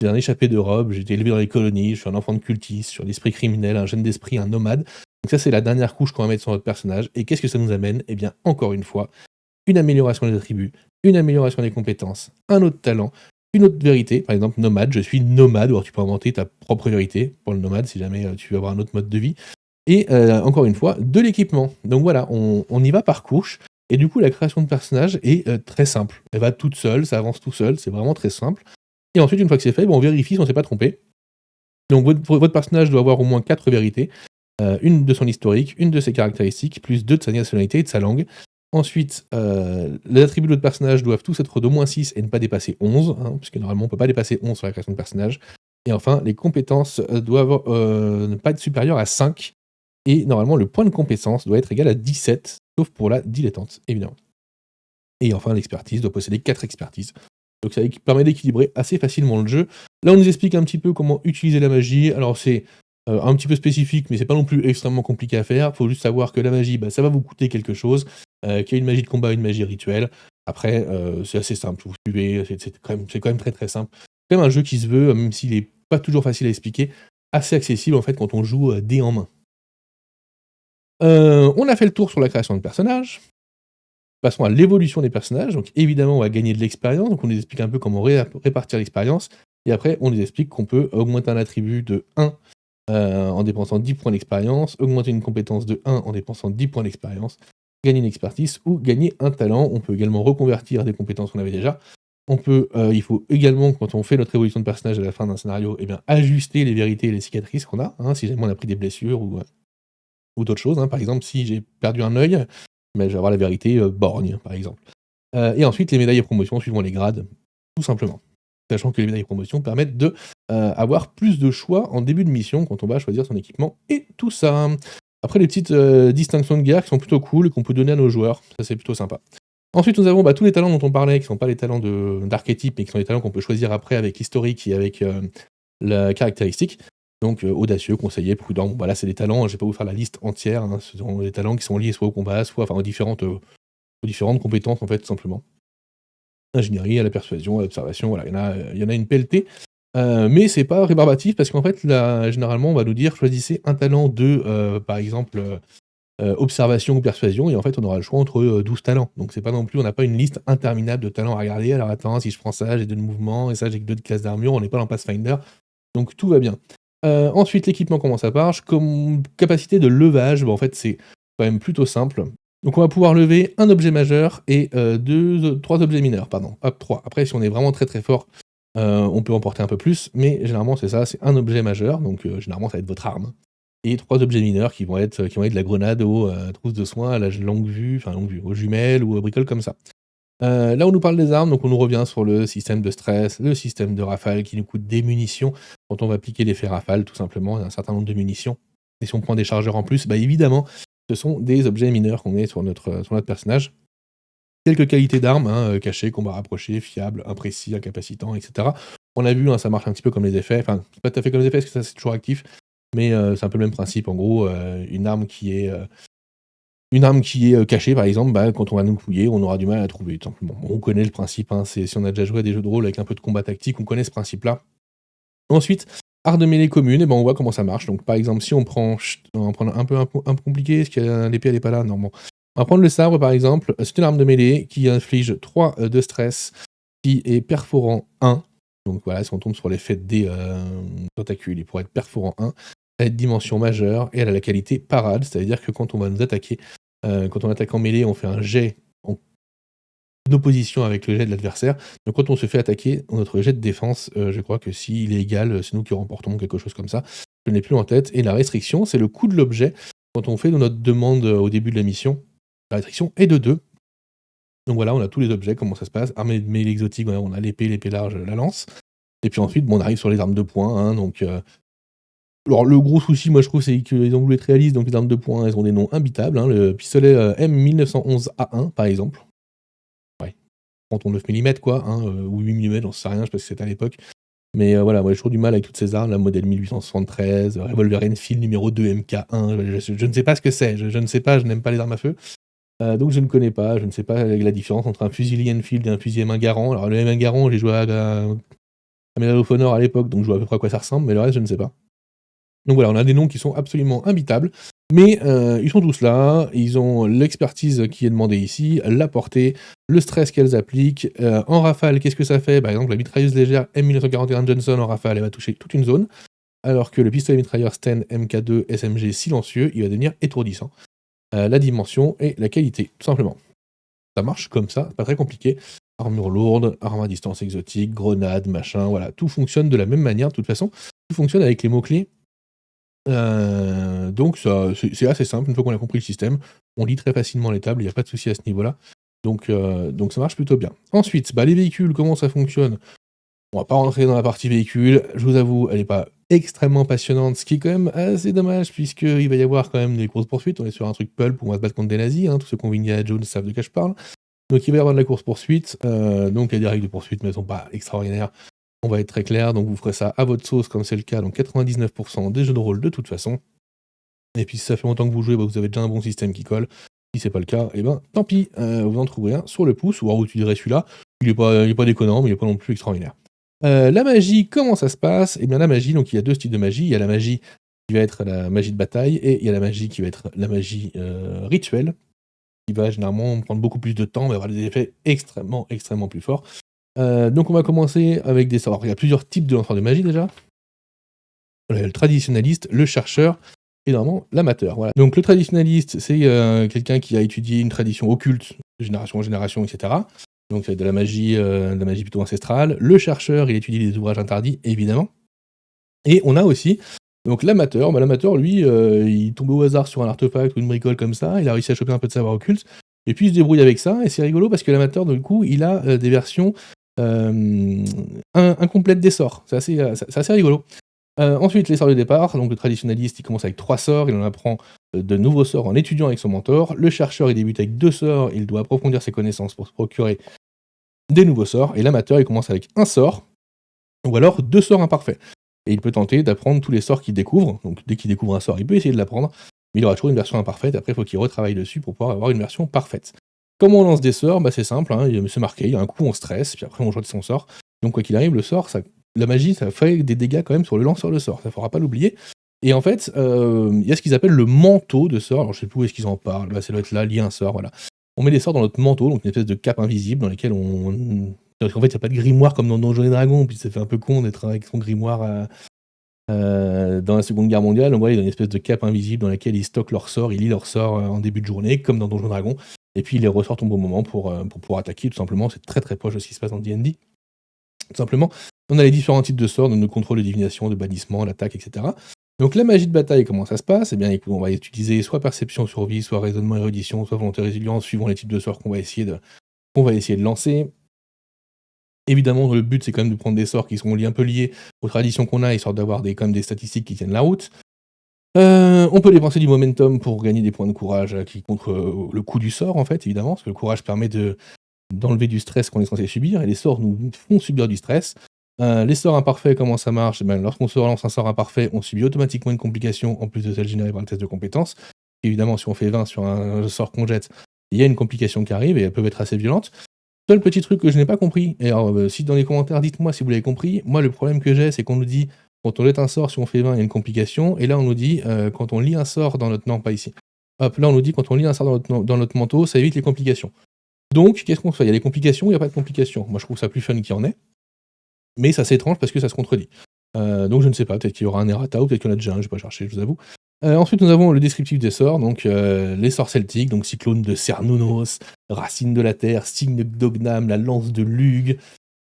un échappé d'Europe, j'ai été élevé dans les colonies, je suis un enfant de cultiste, je suis un esprit criminel, un jeune d'esprit, un nomade. Donc ça, c'est la dernière couche qu'on va mettre sur notre personnage. Et qu'est-ce que ça nous amène? Eh bien, encore une fois, une amélioration des attributs, une amélioration des compétences, un autre talent, une autre vérité, par exemple nomade, je suis nomade, ou alors tu peux inventer ta propre vérité pour le nomade si jamais tu veux avoir un autre mode de vie. Et encore une fois, de l'équipement. Donc voilà, on y va par couche, et du coup la création de personnage est très simple. Elle va toute seule, ça avance tout seul, c'est vraiment très simple. Et ensuite, une fois que c'est fait, on vérifie si on ne s'est pas trompé. Donc votre personnage doit avoir au moins 4 vérités, une de son historique, une de ses caractéristiques, plus 2 de sa nationalité et de sa langue. Ensuite, les attributs de votre personnage doivent tous être d'au moins 6 et ne pas dépasser 11, hein, puisque normalement on ne peut pas dépasser 11 sur la création de personnage. Et enfin, les compétences doivent ne pas être supérieures à 5, et normalement le point de compétence doit être égal à 17, sauf pour la dilettante, évidemment. Et enfin, l'expertise doit posséder 4 expertises. Donc ça permet d'équilibrer assez facilement le jeu. Là, on nous explique un petit peu comment utiliser la magie. Alors c'est un petit peu spécifique, mais c'est pas non plus extrêmement compliqué à faire. Faut juste savoir que la magie, ça va vous coûter quelque chose, qu'il y a une magie de combat, une magie rituelle. Après, c'est assez simple, vous suivez, c'est quand même très, très simple. C'est quand même un jeu qui se veut, même s'il est pas toujours facile à expliquer, assez accessible en fait quand on joue, dés en main. On a fait le tour sur la création de personnages. Passons à l'évolution des personnages. Donc évidemment, on va gagner de l'expérience. Donc on nous explique un peu comment répartir l'expérience. Et après, on nous explique qu'on peut augmenter un attribut de 1 en dépensant 10 points d'expérience, augmenter une compétence de 1 en dépensant 10 points d'expérience, gagner une expertise ou gagner un talent. On peut également reconvertir des compétences qu'on avait déjà. Il faut également, quand on fait notre évolution de personnage à la fin d'un scénario, ajuster les vérités et les cicatrices qu'on a. Si jamais on a pris des blessures ou d'autres choses. Par exemple, si j'ai perdu un œil, je vais avoir la vérité borgne, par exemple. Et ensuite, les médailles et promotions suivant les grades, tout simplement. Sachant que les médailles et promotions permettent de avoir plus de choix en début de mission quand on va choisir son équipement et tout ça. Après, les petites distinctions de guerre qui sont plutôt cool et qu'on peut donner à nos joueurs, ça c'est plutôt sympa. Ensuite, nous avons tous les talents dont on parlait, qui ne sont pas les talents d'archétype, mais qui sont les talents qu'on peut choisir après avec l'historique et avec la caractéristique. Donc audacieux, conseiller, prudent, voilà, c'est des talents, je ne vais pas vous faire la liste entière, ce sont des talents qui sont liés soit au combat, soit aux différentes compétences en fait, tout simplement. Ingénierie, à la persuasion, à l'observation, voilà, il y en a une pelletée. Mais c'est pas rébarbatif parce qu'en fait, généralement, on va nous dire choisissez un talent de, par exemple, observation ou persuasion, et en fait, on aura le choix entre 12 talents. Donc c'est pas non plus, on n'a pas une liste interminable de talents à regarder. Alors attends, si je prends ça, j'ai 2 de mouvement, et ça, j'ai que 2 de classe d'armure, on n'est pas dans Pathfinder. Donc tout va bien. Ensuite, l'équipement, comment ça marche? Comme capacité de levage, en fait, c'est quand même plutôt simple. Donc on va pouvoir lever un objet majeur et 3 objets mineurs, pardon. Hop, 3. Après, si on est vraiment très très fort, on peut en porter un peu plus, mais généralement c'est ça, c'est un objet majeur, donc généralement ça va être votre arme. Et 3 objets mineurs qui vont être de la grenade aux trousses de soins, à la longue vue, aux jumelles ou aux bricoles comme ça. Là, on nous parle des armes, donc on nous revient sur le système de stress, le système de rafale qui nous coûte des munitions quand on va appliquer l'effet rafale, tout simplement, il y a un certain nombre de munitions. Et si on prend des chargeurs en plus, évidemment, ce sont des objets mineurs qu'on met sur notre personnage. Quelques qualités d'armes, cachées, combat rapproché, fiable, imprécis, incapacitant, etc. On a vu, ça marche un petit peu comme les effets, enfin, pas tout à fait comme les effets, parce que ça c'est toujours actif, mais c'est un peu le même principe. En gros, une arme qui est cachée, par exemple, quand on va nous fouiller, on aura du mal à la trouver, tout simplement. On connaît le principe, si on a déjà joué à des jeux de rôle avec un peu de combat tactique, on connaît ce principe-là. Ensuite, art de mêlée commune, on voit comment ça marche. Donc, par exemple, si on prend un peu compliqué, est-ce que l'épée elle est pas là? Non, bon. On va prendre le sabre, par exemple. C'est une arme de mêlée qui inflige 3 de stress, qui est perforant 1. Donc voilà, si on tombe sur l'effet des tentacules, il pourrait être perforant 1. Elle a une dimension majeure et elle a la qualité parade, c'est-à-dire que quand on va nous attaquer, quand on attaque en mêlée, on fait un jet en opposition avec le jet de l'adversaire. Donc quand on se fait attaquer, notre jet de défense, je crois que s'il est égal, c'est nous qui remportons, quelque chose comme ça. Je ne l'ai plus en tête. Et la restriction, c'est le coût de l'objet. Quand on fait notre demande au début de la mission, la restriction est de 2. Donc voilà, on a tous les objets, comment ça se passe. Armée de mêlée exotique, voilà, on a l'épée large, la lance. Et puis ensuite, on arrive sur les armes de poing. Donc, alors le gros souci, moi je trouve, c'est qu'ils ont voulu être réalistes, donc les armes de poing, elles ont des noms imbitables. Le pistolet M1911A1, par exemple. Ouais, 39 mm, quoi, ou 8 mm, j'en sais rien, je sais pas si c'était à l'époque. Mais voilà, moi j'ai toujours du mal avec toutes ces armes, la modèle 1873, revolver Enfield numéro 2 MK1, je ne sais pas ce que c'est, je ne sais pas, je n'aime pas les armes à feu. Donc je ne connais pas, je ne sais pas la différence entre un fusil Enfield et un fusil M1 Garand. Alors le M1 Garand, j'ai joué à Medal of Honor à l'époque, donc je vois à peu près à quoi ça ressemble, mais le reste, je ne sais pas. Donc voilà, on a des noms qui sont absolument imbitables, mais ils sont tous là, ils ont l'expertise qui est demandée ici, la portée, le stress qu'elles appliquent. En rafale, qu'est-ce que ça fait? Par exemple, la mitrailleuse légère M1941 Johnson en rafale, elle va toucher toute une zone, alors que le pistolet mitrailleur Sten MK2 SMG silencieux, il va devenir étourdissant. La dimension et la qualité, tout simplement. Ça marche comme ça, c'est pas très compliqué. Armure lourde, arme à distance exotique, grenade, machin, voilà, tout fonctionne de la même manière, de toute façon. Tout fonctionne avec les mots-clés. Donc ça, c'est assez simple, une fois qu'on a compris le système, on lit très facilement les tables, il n'y a pas de souci à ce niveau-là. Donc ça marche plutôt bien. Ensuite, les véhicules, comment ça fonctionne? On va pas rentrer dans la partie véhicule, je vous avoue, elle n'est pas extrêmement passionnante, ce qui est quand même assez dommage, puisqu'il va y avoir quand même des courses poursuites, on est sur un truc pulp où on va se battre contre des nazis, tous ceux qui ont vu Indiana Jones savent de quoi je parle. Donc il va y avoir de la course-poursuite, donc il y a des règles de poursuite, mais elles sont pas extraordinaires. On va être très clair, donc vous ferez ça à votre sauce, comme c'est le cas dans 99% des jeux de rôle de toute façon. Et puis si ça fait longtemps que vous jouez, vous avez déjà un bon système qui colle. Si c'est pas le cas, et ben tant pis, vous en trouverez un sur le pouce, ou alors vous utiliserez celui-là. Il est pas déconnant, mais il est pas non plus extraordinaire. La magie, comment ça se passe? Eh bien la magie, donc il y a 2 styles de magie. Il y a la magie qui va être la magie de bataille, et il y a la magie qui va être la magie rituelle, qui va généralement prendre beaucoup plus de temps, mais avoir des effets extrêmement, extrêmement plus forts. Donc on va commencer avec des sorts. Alors, il y a plusieurs types de lanceurs de magie déjà. Le traditionnaliste, le chercheur et normalement l'amateur. Voilà. Donc le traditionnaliste, c'est quelqu'un qui a étudié une tradition occulte de génération en génération, etc. Donc c'est de la magie plutôt ancestrale. Le chercheur, il étudie des ouvrages interdits, évidemment. Et on a aussi donc l'amateur. L'amateur, lui, il tombe au hasard sur un artefact ou une bricole comme ça. Il a réussi à choper un peu de savoir occulte. Et puis il se débrouille avec ça. Et c'est rigolo parce que l'amateur, du coup, il a des versions incomplètes des sorts. C'est assez rigolo. Ensuite, les sorts de départ. Donc le traditionnaliste, il commence avec 3 sorts. Il en apprend de nouveaux sorts en étudiant avec son mentor. Le chercheur, il débute avec 2 sorts. Il doit approfondir ses connaissances pour se procurer des nouveaux sorts. Et l'amateur, il commence avec 1 sort, ou alors 2 sorts imparfaits. Et il peut tenter d'apprendre tous les sorts qu'il découvre. Donc dès qu'il découvre un sort, il peut essayer de l'apprendre, mais il aura toujours une version imparfaite. Après, il faut qu'il retravaille dessus pour pouvoir avoir une version parfaite. Comment on lance des sorts? C'est simple, c'est marqué, il y a un coup on stresse, puis après on joue de son sort. Donc quoi qu'il arrive, le sort, la magie, ça fait des dégâts quand même sur le lanceur de sort, ça ne faudra pas l'oublier. Et en fait, il y a ce qu'ils appellent le manteau de sort. Alors je sais plus où est-ce qu'ils en parlent, ça doit être là, lié à un sort, voilà. On met des sorts dans notre manteau, donc une espèce de cape invisible dans laquelle on... Parce qu'en fait, il n'y a pas de grimoire comme dans Donjons et Dragons, puis ça fait un peu con d'être avec son grimoire dans la Seconde Guerre mondiale. Donc voilà, il y a une espèce de cape invisible dans laquelle ils stockent leurs sorts, ils lisent leurs sorts en début de journée, comme dans Donjons et Dragons, et puis ils les ressortent au bon moment pour pouvoir attaquer, tout simplement. C'est très très proche de ce qui se passe dans D&D. Tout simplement, on a les différents types de sorts, de contrôle de divination, de bannissement, l'attaque, etc. Donc la magie de bataille, comment ça se passe? Eh bien, on va utiliser soit perception, survie, soit raisonnement, érudition, soit volonté, résilience, suivant les types de sorts qu'on va essayer de lancer. Évidemment, le but, c'est quand même de prendre des sorts qui sont un peu liés aux traditions qu'on a, histoire d'avoir quand même des statistiques qui tiennent la route. On peut dépenser du momentum pour gagner des points de courage qui contre le coût du sort, en fait, évidemment, parce que le courage permet d'enlever du stress qu'on est censé subir, et les sorts nous font subir du stress. Les sorts imparfaits, comment ça marche? Lorsqu'on se relance un sort imparfait, on subit automatiquement une complication, en plus de celle générée par le test de compétence. Évidemment, si on fait 20 sur un sort qu'on jette, il y a une complication qui arrive, et elles peuvent être assez violentes. Seul petit truc que je n'ai pas compris, et alors si dans les commentaires, dites-moi si vous l'avez compris, moi le problème que j'ai, c'est qu'on nous dit, quand on jette un sort, si on fait 20, il y a une complication, et là on nous dit, quand on lit un sort dans notre... Non, pas ici. Hop, là on nous dit, quand on lit un sort dans notre manteau, ça évite les complications. Donc, qu'est-ce qu'on fait? Il y a des complications, il n'y a pas de complications. Moi je trouve ça plus fun qu'il y en ait, mais ça c'est étrange parce que ça se contredit. Donc je ne sais pas, peut-être qu'il y aura un errata, ou peut-être qu'il y en a déjà un, je n'ai pas cherché, je vous avoue. Ensuite, nous avons le descriptif des sorts, donc les sorts celtiques, donc cyclone de Cernunnos, racine de la terre, signe d'Ognam, la lance de Lug.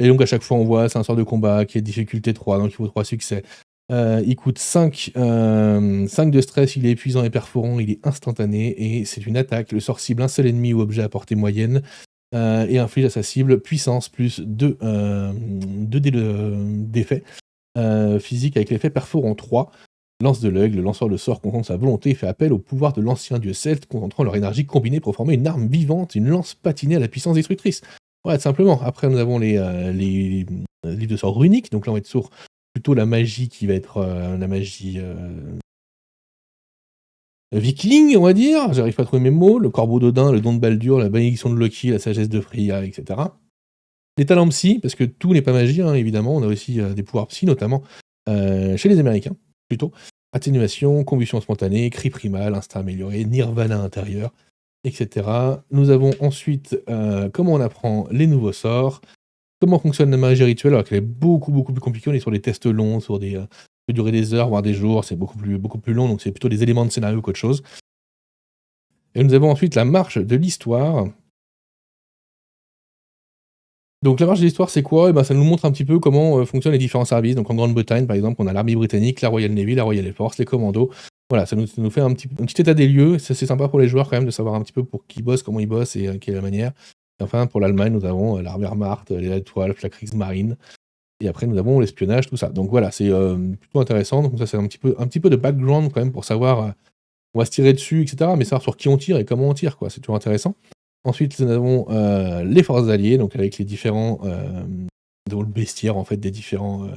Et donc à chaque fois, on voit, c'est un sort de combat qui est difficulté 3, donc il faut 3 succès. Il coûte 5 de stress, il est épuisant et perforant, il est instantané, et c'est une attaque. Le sort cible un seul ennemi ou objet à portée moyenne, et inflige à sa cible puissance plus 2 d'effet physique avec l'effet perforant 3. Lance de l'aigle, le lanceur de sort concentre sa volonté et fait appel au pouvoir de l'ancien dieu celte, concentrant leur énergie combinée pour former une arme vivante, une lance patinée à la puissance destructrice. Voilà, tout simplement. Après, nous avons les livres de sorts runiques, donc là on va être sur plutôt la magie qui va être la magie viking, on va dire. J'arrive pas à trouver mes mots. Le corbeau d'Odin, le don de Baldur, la bénédiction de Loki, la sagesse de Freya, etc. Les talents psy, parce que tout n'est pas magie, évidemment. On a aussi des pouvoirs psy, notamment chez les Américains, plutôt. Atténuation, combustion spontanée, cri primal, instinct amélioré, nirvana intérieur, etc. Nous avons ensuite comment on apprend les nouveaux sorts, comment fonctionne la magie rituelle, alors qu'elle est beaucoup plus compliquée. On est sur des tests longs, sur des... ça peut durer des heures, voire des jours, c'est beaucoup plus long, donc c'est plutôt des éléments de scénario qu'autre chose. Et nous avons ensuite la marche de l'histoire. Donc la marche de l'histoire, c'est quoi? Ça nous montre un petit peu comment fonctionnent les différents services. Donc en Grande-Bretagne, par exemple, on a l'armée britannique, la Royal Navy, la Royal Air Force, les commandos. Voilà, ça nous fait un petit état des lieux. C'est sympa pour les joueurs quand même de savoir un petit peu pour qui bosse, comment ils bossent et quelle est la manière. Et enfin, pour l'Allemagne, nous avons l'armée Wehrmacht, les Luftwaffe, la Kriegsmarine. Et après, nous avons l'espionnage, tout ça. Donc voilà, c'est plutôt intéressant. Donc ça, c'est un petit peu de background quand même pour savoir, on va se tirer dessus, etc. Mais savoir sur qui on tire et comment on tire, quoi. C'est toujours intéressant. Ensuite, nous avons les forces alliées, donc avec les différents dans le bestiaire en fait des différentes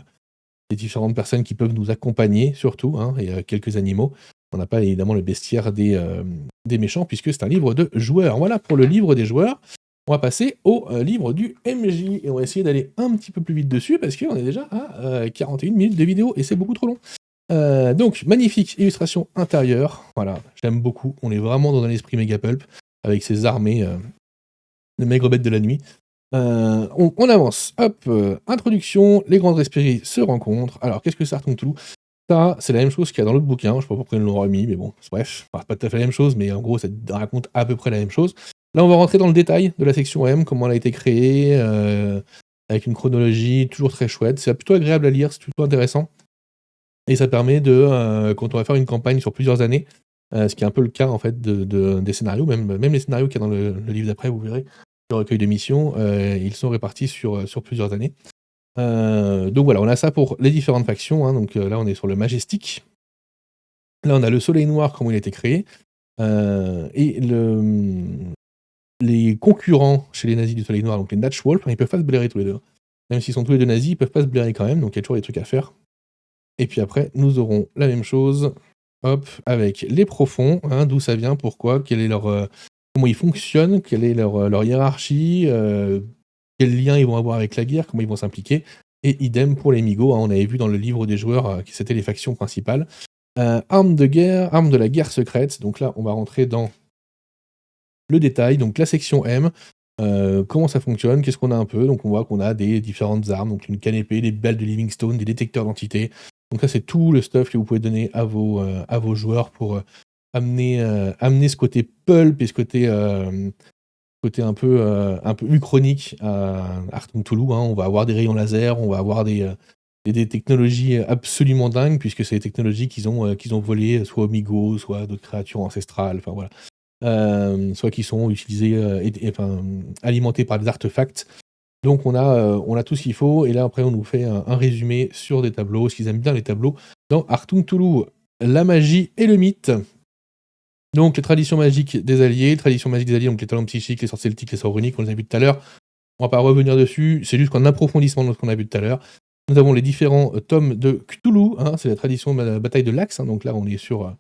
personnes qui peuvent nous accompagner surtout, hein, et quelques animaux. On n'a pas évidemment le bestiaire des méchants puisque c'est un livre de joueurs. Voilà pour le livre des joueurs. On va passer au livre du MJ et on va essayer d'aller un petit peu plus vite dessus parce qu'on est déjà à 41 minutes de vidéo et c'est beaucoup trop long. Donc, magnifique illustration intérieure. Voilà, j'aime beaucoup. On est vraiment dans un esprit méga pulp avec ses armées de maigres bêtes de la nuit. On avance. Hop, introduction. Les grandes esprits se rencontrent. Alors, qu'est-ce que c'est Arctum Toulouse? Ça, c'est la même chose qu'il y a dans l'autre bouquin. Je sais pas pourquoi ils l'ont remis, mais bon, bref. Enfin, pas tout à fait la même chose, mais en gros, ça raconte à peu près la même chose. Là, on va rentrer dans le détail de la section M, comment elle a été créée, avec une chronologie toujours très chouette. C'est plutôt agréable à lire, c'est plutôt intéressant. Et ça permet de, quand on va faire une campagne sur plusieurs années, ce qui est un peu le cas en fait des scénarios, même les scénarios qu'il y a dans le livre d'après, vous verrez, le recueil de missions, ils sont répartis sur plusieurs années. Donc voilà, on a ça pour les différentes factions, hein, donc là on est sur le Majestic. Là on a le Soleil Noir, comment il a été créé, et les concurrents chez les nazis du Soleil Noir, donc les Natchwolf, ils peuvent pas se blairer tous les deux. Même s'ils sont tous les deux nazis, ils peuvent pas se blairer quand même, donc il y a toujours des trucs à faire. Et puis après, nous aurons la même chose, hop, avec les profonds, hein, d'où ça vient, pourquoi, quel est leur, comment ils fonctionnent, quelle est leur hiérarchie, quels liens ils vont avoir avec la guerre, comment ils vont s'impliquer. Et idem pour les Migos, hein, on avait vu dans le livre des joueurs que c'était les factions principales. Armes de guerre, armes de la guerre secrète. Donc là, on va rentrer dans le détail. Donc la section M, comment ça fonctionne, qu'est-ce qu'on a un peu. Donc on voit qu'on a des différentes armes, donc une canne épée, des balles de Livingstone, des détecteurs d'entités. Donc ça, c'est tout le stuff que vous pouvez donner à vos joueurs pour amener ce côté pulp et ce côté un peu uchronique à Arctum Toulouse, hein. On va avoir des rayons laser, on va avoir des technologies absolument dingues, puisque c'est des technologies qu'ils ont volées soit au Migo, soit à d'autres créatures ancestrales, enfin voilà. Soit qui sont utilisées, alimentées par des artefacts. Donc on a tout ce qu'il faut, et là après on nous fait un résumé sur des tableaux, parce qu'ils aiment bien les tableaux, dans Arctum Toulouse, la magie et le mythe. Donc les traditions magiques des alliés, donc les talents psychiques, les sorts celtiques, les sorts runiques, on les a vus tout à l'heure. On va pas revenir dessus, c'est juste qu'en approfondissement de ce qu'on a vu tout à l'heure. Nous avons les différents tomes de Cthulhu, hein, c'est la tradition de la bataille de l'Axe, hein, donc là on est sur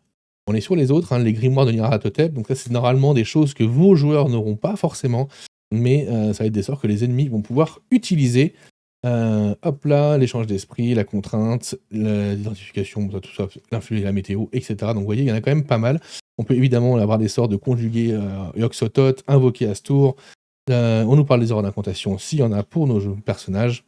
les autres, hein, les grimoires de Nyarlathotep, donc ça c'est normalement des choses que vos joueurs n'auront pas forcément, mais ça va être des sorts que les ennemis vont pouvoir utiliser. Hop là, l'échange d'esprit, la contrainte, l'identification, tout ça, l'influer la météo, etc. Donc vous voyez, il y en a quand même pas mal. On peut évidemment avoir des sorts de conjuguer Yog-Sothoth, invoquer Astur. On nous parle des sorts d'incantation s'il y en a pour nos personnages.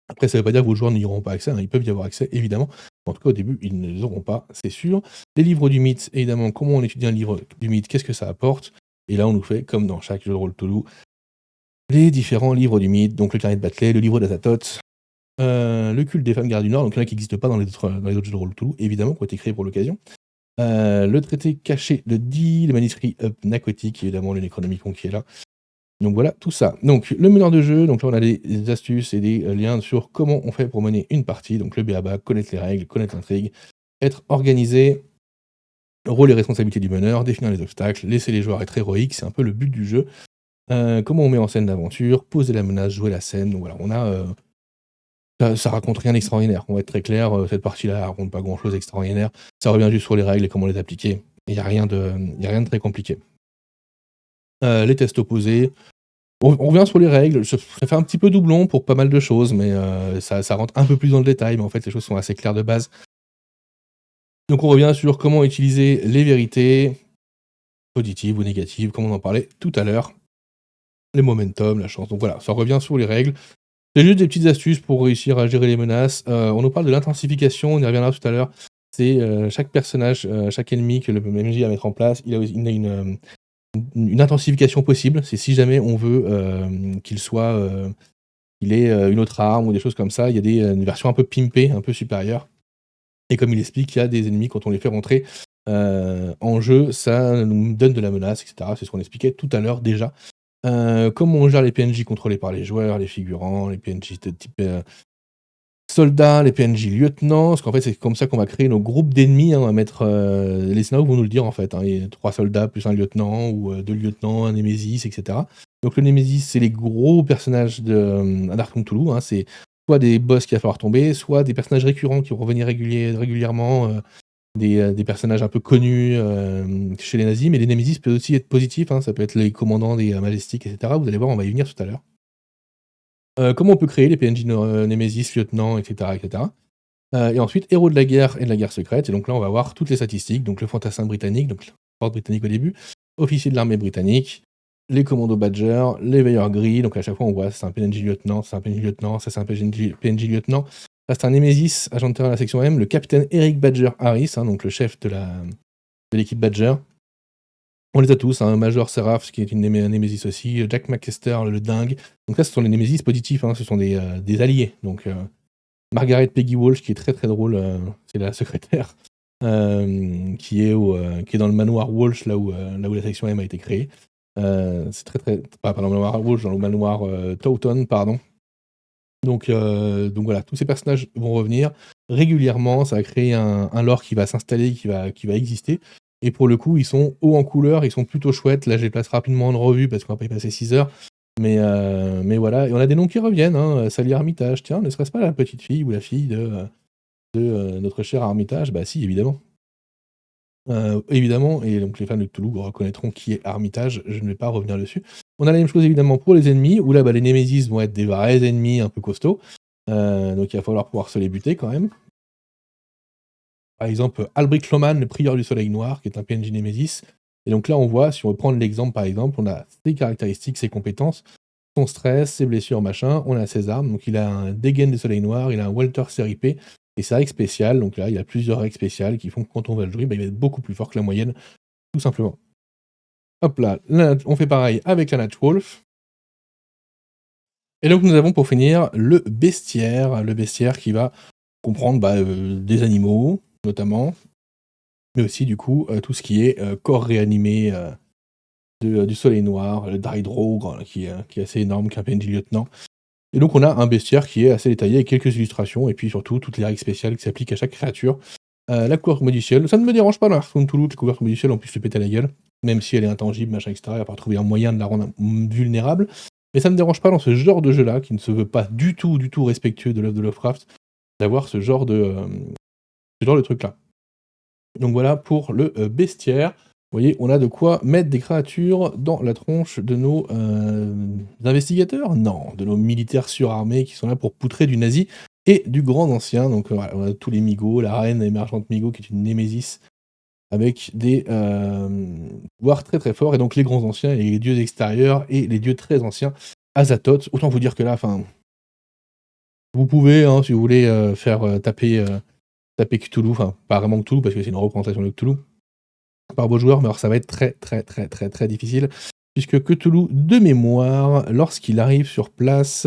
Après, ça ne veut pas dire que vos joueurs n'y auront pas accès, hein, ils peuvent y avoir accès, évidemment. En tout cas, au début, ils ne les auront pas, c'est sûr. Les livres du mythe, évidemment, comment on étudie un livre du mythe, qu'est-ce que ça apporte. Et là, on nous fait, comme dans chaque jeu de rôle Toulouse, les différents livres du mythe, donc le carnet de Batley, le livre d'Azathoth, le culte des femmes gardes du Nord, donc il y en a qui n'existent pas dans les autres jeux de rôle Toulouse, évidemment, qui ont été créés pour l'occasion. Le traité caché de Dee, le manuscrit Nakotik, évidemment, le Necronomicon qui est là. Donc voilà, tout ça. Donc le meneur de jeu, donc là on a des astuces et des liens sur comment on fait pour mener une partie. Donc le BABA, connaître les règles, connaître l'intrigue, être organisé, le rôle et responsabilité du meneur, définir les obstacles, laisser les joueurs être héroïques, c'est un peu le but du jeu. Comment on met en scène l'aventure, poser la menace, jouer la scène. Donc voilà, on a ça raconte rien d'extraordinaire. On va être très clair, cette partie-là raconte pas grand-chose d'extraordinaire. Ça revient juste sur les règles et comment les appliquer. Il y a rien de très compliqué. Les tests opposés. On revient sur les règles, ça fait un petit peu doublon pour pas mal de choses, mais ça rentre un peu plus dans le détail, mais en fait les choses sont assez claires de base. Donc on revient sur comment utiliser les vérités, positives ou négatives, comme on en parlait tout à l'heure, les momentum, la chance, donc voilà, ça revient sur les règles. C'est juste des petites astuces pour réussir à gérer les menaces. On nous parle de l'intensification, on y reviendra tout à l'heure. C'est chaque personnage, chaque ennemi que le MJ va mettre en place, il a une intensification possible. C'est si jamais on veut qu'il ait une autre arme ou des choses comme ça, il y a une version un peu pimpée, un peu supérieure. Et comme il explique, il y a des ennemis, quand on les fait rentrer en jeu, ça nous donne de la menace, etc. C'est ce qu'on expliquait tout à l'heure déjà. Comment on gère les PNJ contrôlés par les joueurs, les figurants, les PNJ de type soldats, les PNJ lieutenants, parce qu'en fait, c'est comme ça qu'on va créer nos groupes d'ennemis, hein, on va mettre, les scénarios vont nous le dire, en fait, hein, il y a 3 soldats plus un lieutenant ou 2 lieutenants, un Némésis et cetera. Donc le Némésis, c'est les gros personnages d'Arkham Toulouse, hein, c'est soit des boss qu'il va falloir tomber, soit des personnages récurrents qui vont revenir régulièrement, des personnages un peu connus, chez les nazis, mais les Némésis peuvent aussi être positifs, hein, ça peut être les commandants des, Majestics et cetera. Vous allez voir, on va y venir tout à l'heure. Comment on peut créer les PNJ Némésis, lieutenants, et cetera, et cetera. Et ensuite, héros de la guerre et de la guerre secrète. Et donc là, on va voir toutes les statistiques. Donc le fantassin britannique, donc la force britannique au début, officier de l'armée britannique, les commandos Badger, les veilleurs gris. Donc à chaque fois, on voit c'est un PNJ lieutenant, c'est un PNJ lieutenant, ça c'est un PNJ lieutenant. Ça c'est un Némésis, agent de terrain à la section M, le capitaine Eric Badger Harris, hein, donc le chef de l'équipe Badger. On les a tous, hein, Major Seraph, qui est un Némésis aussi, Jack McKester, le dingue. Donc ça, ce sont les Némésis positifs, hein, ce sont des alliés. Donc Margaret Peggy Walsh, qui est très très drôle, c'est la secrétaire, qui est dans le manoir Walsh, là où la section M a été créée. C'est pas dans le manoir Walsh, dans le manoir Taunton, pardon. Donc voilà, tous ces personnages vont revenir régulièrement, ça va créer un lore qui va s'installer, qui va exister. Et pour le coup, ils sont hauts en couleur, ils sont plutôt chouettes. Là, je les place rapidement en revue parce qu'on va pas y passer 6 heures. Mais voilà, et on a des noms qui reviennent, hein. Sally Armitage, tiens, ne serait-ce pas la petite fille ou la fille de notre cher Armitage? Bah si, évidemment. Évidemment, et donc les fans de Toulouse reconnaîtront qui est Armitage, je ne vais pas revenir dessus. On a la même chose évidemment pour les ennemis, où là, les Némésis vont être des vrais ennemis un peu costauds. Donc il va falloir pouvoir se les buter quand même. Par exemple, Albrecht Lohmann, le prieur du soleil noir, qui est un PNJ Némésis. Et donc là, on voit, si on veut prendre l'exemple par exemple, on a ses caractéristiques, ses compétences, son stress, ses blessures, machin, on a ses armes. Donc il a un dégaine du soleil noir, il a un Walter Série P, et sa règle spéciale. Donc là, il y a plusieurs règles spéciales qui font que quand on va le jouer, il va être beaucoup plus fort que la moyenne, tout simplement. Hop là, on fait pareil avec la Nightwolf. Et donc nous avons pour finir le bestiaire qui va comprendre des animaux, notamment, mais aussi du coup tout ce qui est corps réanimé du soleil noir, le Drydrogre qui est assez énorme, qui est un PNJ lieutenant. Et donc on a un bestiaire qui est assez détaillé avec quelques illustrations, et puis surtout toutes les règles spéciales qui s'appliquent à chaque créature. La couverture modicielle, ça ne me dérange pas dans Hearthstone Toulouse, la couverture modicielle, on puisse se péter la gueule, même si elle est intangible, machin, etc. Il va pas trouver un moyen de la rendre vulnérable. Mais ça ne me dérange pas dans ce genre de jeu-là, qui ne se veut pas du tout respectueux de l'œuvre de Lovecraft, d'avoir ce genre de truc-là. Donc voilà pour le bestiaire. Vous voyez, on a de quoi mettre des créatures dans la tronche de nos investigateurs? Non, de nos militaires surarmés qui sont là pour poutrer du nazi et du grand ancien. Donc voilà, on a tous les Migos, la reine émergente Migo qui est une némésis avec des pouvoirs très très forts, et donc les grands anciens et les dieux extérieurs et les dieux très anciens, Azathoth. Autant vous dire que là, vous pouvez, hein, si vous voulez, faire taper Cthulhu, enfin pas vraiment Cthulhu parce que c'est une représentation de Cthulhu, par vos joueurs, mais alors ça va être très très très très très difficile, puisque Cthulhu, de mémoire, lorsqu'il arrive sur place,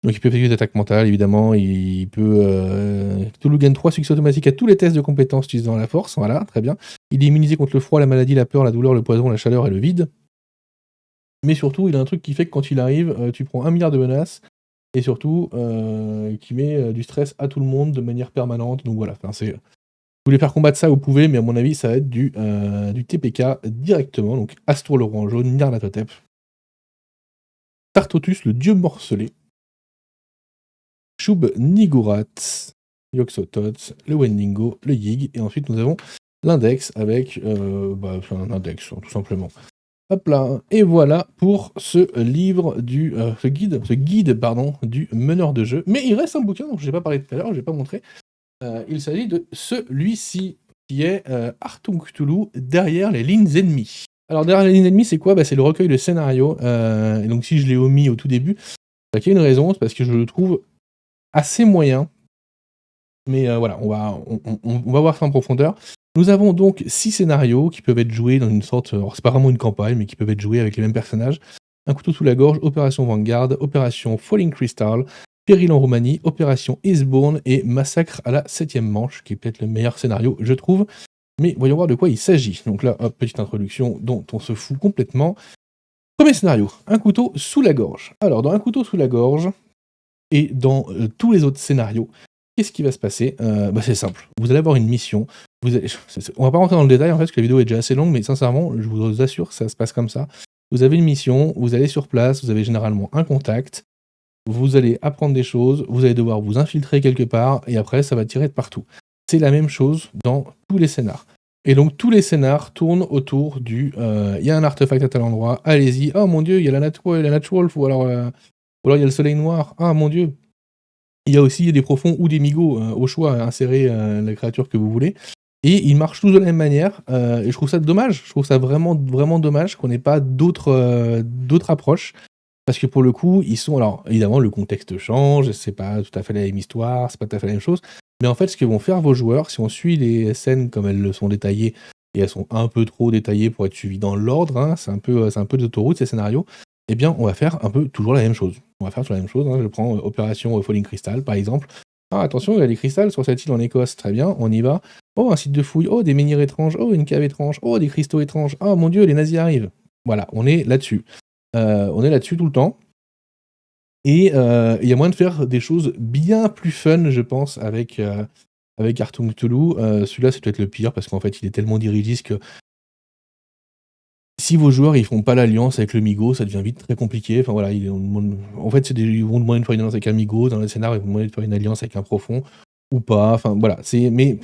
donc il peut effectuer des attaques mentales, évidemment, il peut... Cthulhu gagne 3 succès automatiques à tous les tests de compétences utilisant la force, voilà, très bien. Il est immunisé contre le froid, la maladie, la peur, la douleur, le poison, la chaleur et le vide. Mais surtout, il a un truc qui fait que quand il arrive, tu prends 1 milliard de menaces, et surtout, qui met du stress à tout le monde de manière permanente, donc voilà, c'est... Vous voulez faire combattre ça, vous pouvez, mais à mon avis, ça va être du TPK directement, donc Astur le roi en jaune, Nyarlathotep, Tartotus le dieu morcelé, Shub Nigurat, Yog-Sothoth, le Wendigo, le Yig, et ensuite nous avons l'index avec un index, tout simplement. Hop là, et voilà pour ce livre ce guide du meneur de jeu. Mais il reste un bouquin dont je n'ai pas parlé tout à l'heure, je ne l'ai pas montré. Il s'agit de celui-ci, qui est Achtung Cthulhu, derrière les lignes ennemies. Alors derrière les lignes ennemies, c'est quoi? C'est le recueil de scénarios, et donc si je l'ai omis au tout début, il y a une raison, c'est parce que je le trouve assez moyen, mais voilà, on va voir ça en profondeur. Nous avons donc 6 scénarios qui peuvent être joués dans une sorte, alors c'est pas vraiment une campagne, mais qui peuvent être joués avec les mêmes personnages. Un couteau sous la gorge, Opération Vanguard, Opération Falling Crystal, Péril en Roumanie, Opération Eastbourne et Massacre à la 7ème manche, qui est peut-être le meilleur scénario, je trouve. Mais voyons voir de quoi il s'agit. Donc là, hop, petite introduction dont on se fout complètement. Premier scénario, un couteau sous la gorge. Alors, dans un couteau sous la gorge, Et dans tous les autres scénarios, qu'est-ce qui va se passer? C'est simple. Vous allez avoir une mission. On va pas rentrer dans le détail en fait, parce que la vidéo est déjà assez longue, mais sincèrement, je vous assure que ça se passe comme ça. Vous avez une mission, vous allez sur place, vous avez généralement un contact, vous allez apprendre des choses, vous allez devoir vous infiltrer quelque part, et après ça va tirer de partout. C'est la même chose dans tous les scénars. Et donc tous les scénars tournent autour du il y a un artefact à tel endroit, allez-y, oh mon dieu, il y a la Natwolf, ou alors il y a le soleil noir, ah mon dieu. Il y a aussi des profonds ou des migots, au choix, insérez la créature que vous voulez. Et ils marchent tous de la même manière, et je trouve ça dommage. Je trouve ça vraiment, vraiment dommage qu'on n'ait pas d'autres approches. Parce que pour le coup, ils sont. Alors, évidemment, le contexte change, c'est pas tout à fait la même histoire, c'est pas tout à fait la même chose. Mais en fait, ce que vont faire vos joueurs, si on suit les scènes comme elles le sont détaillées, et elles sont un peu trop détaillées pour être suivies dans l'ordre, hein, c'est un peu des autoroutes ces scénarios, eh bien, on va faire un peu toujours la même chose. On va faire toujours la même chose. Hein. Je prends Opération Falling Crystal, par exemple. Ah, attention, il y a des cristals sur cette île en Écosse, très bien, on y va. Oh, un site de fouille, oh, des menhirs étranges, oh, une cave étrange, oh, des cristaux étranges, oh mon dieu, les nazis arrivent. Voilà, on est là-dessus. On est là-dessus tout le temps. Et il y a moyen de faire des choses bien plus fun, je pense, avec Achtung Cthulhu. Celui-là, c'est peut-être le pire, parce qu'en fait, il est tellement dirigiste que si vos joueurs ils font pas l'alliance avec le Migo, ça devient vite très compliqué. Enfin voilà, en fait, ils vont demander de faire une alliance avec un Migo, dans le scénario, ils vont demander de faire une alliance avec un profond, ou pas. Enfin voilà, mais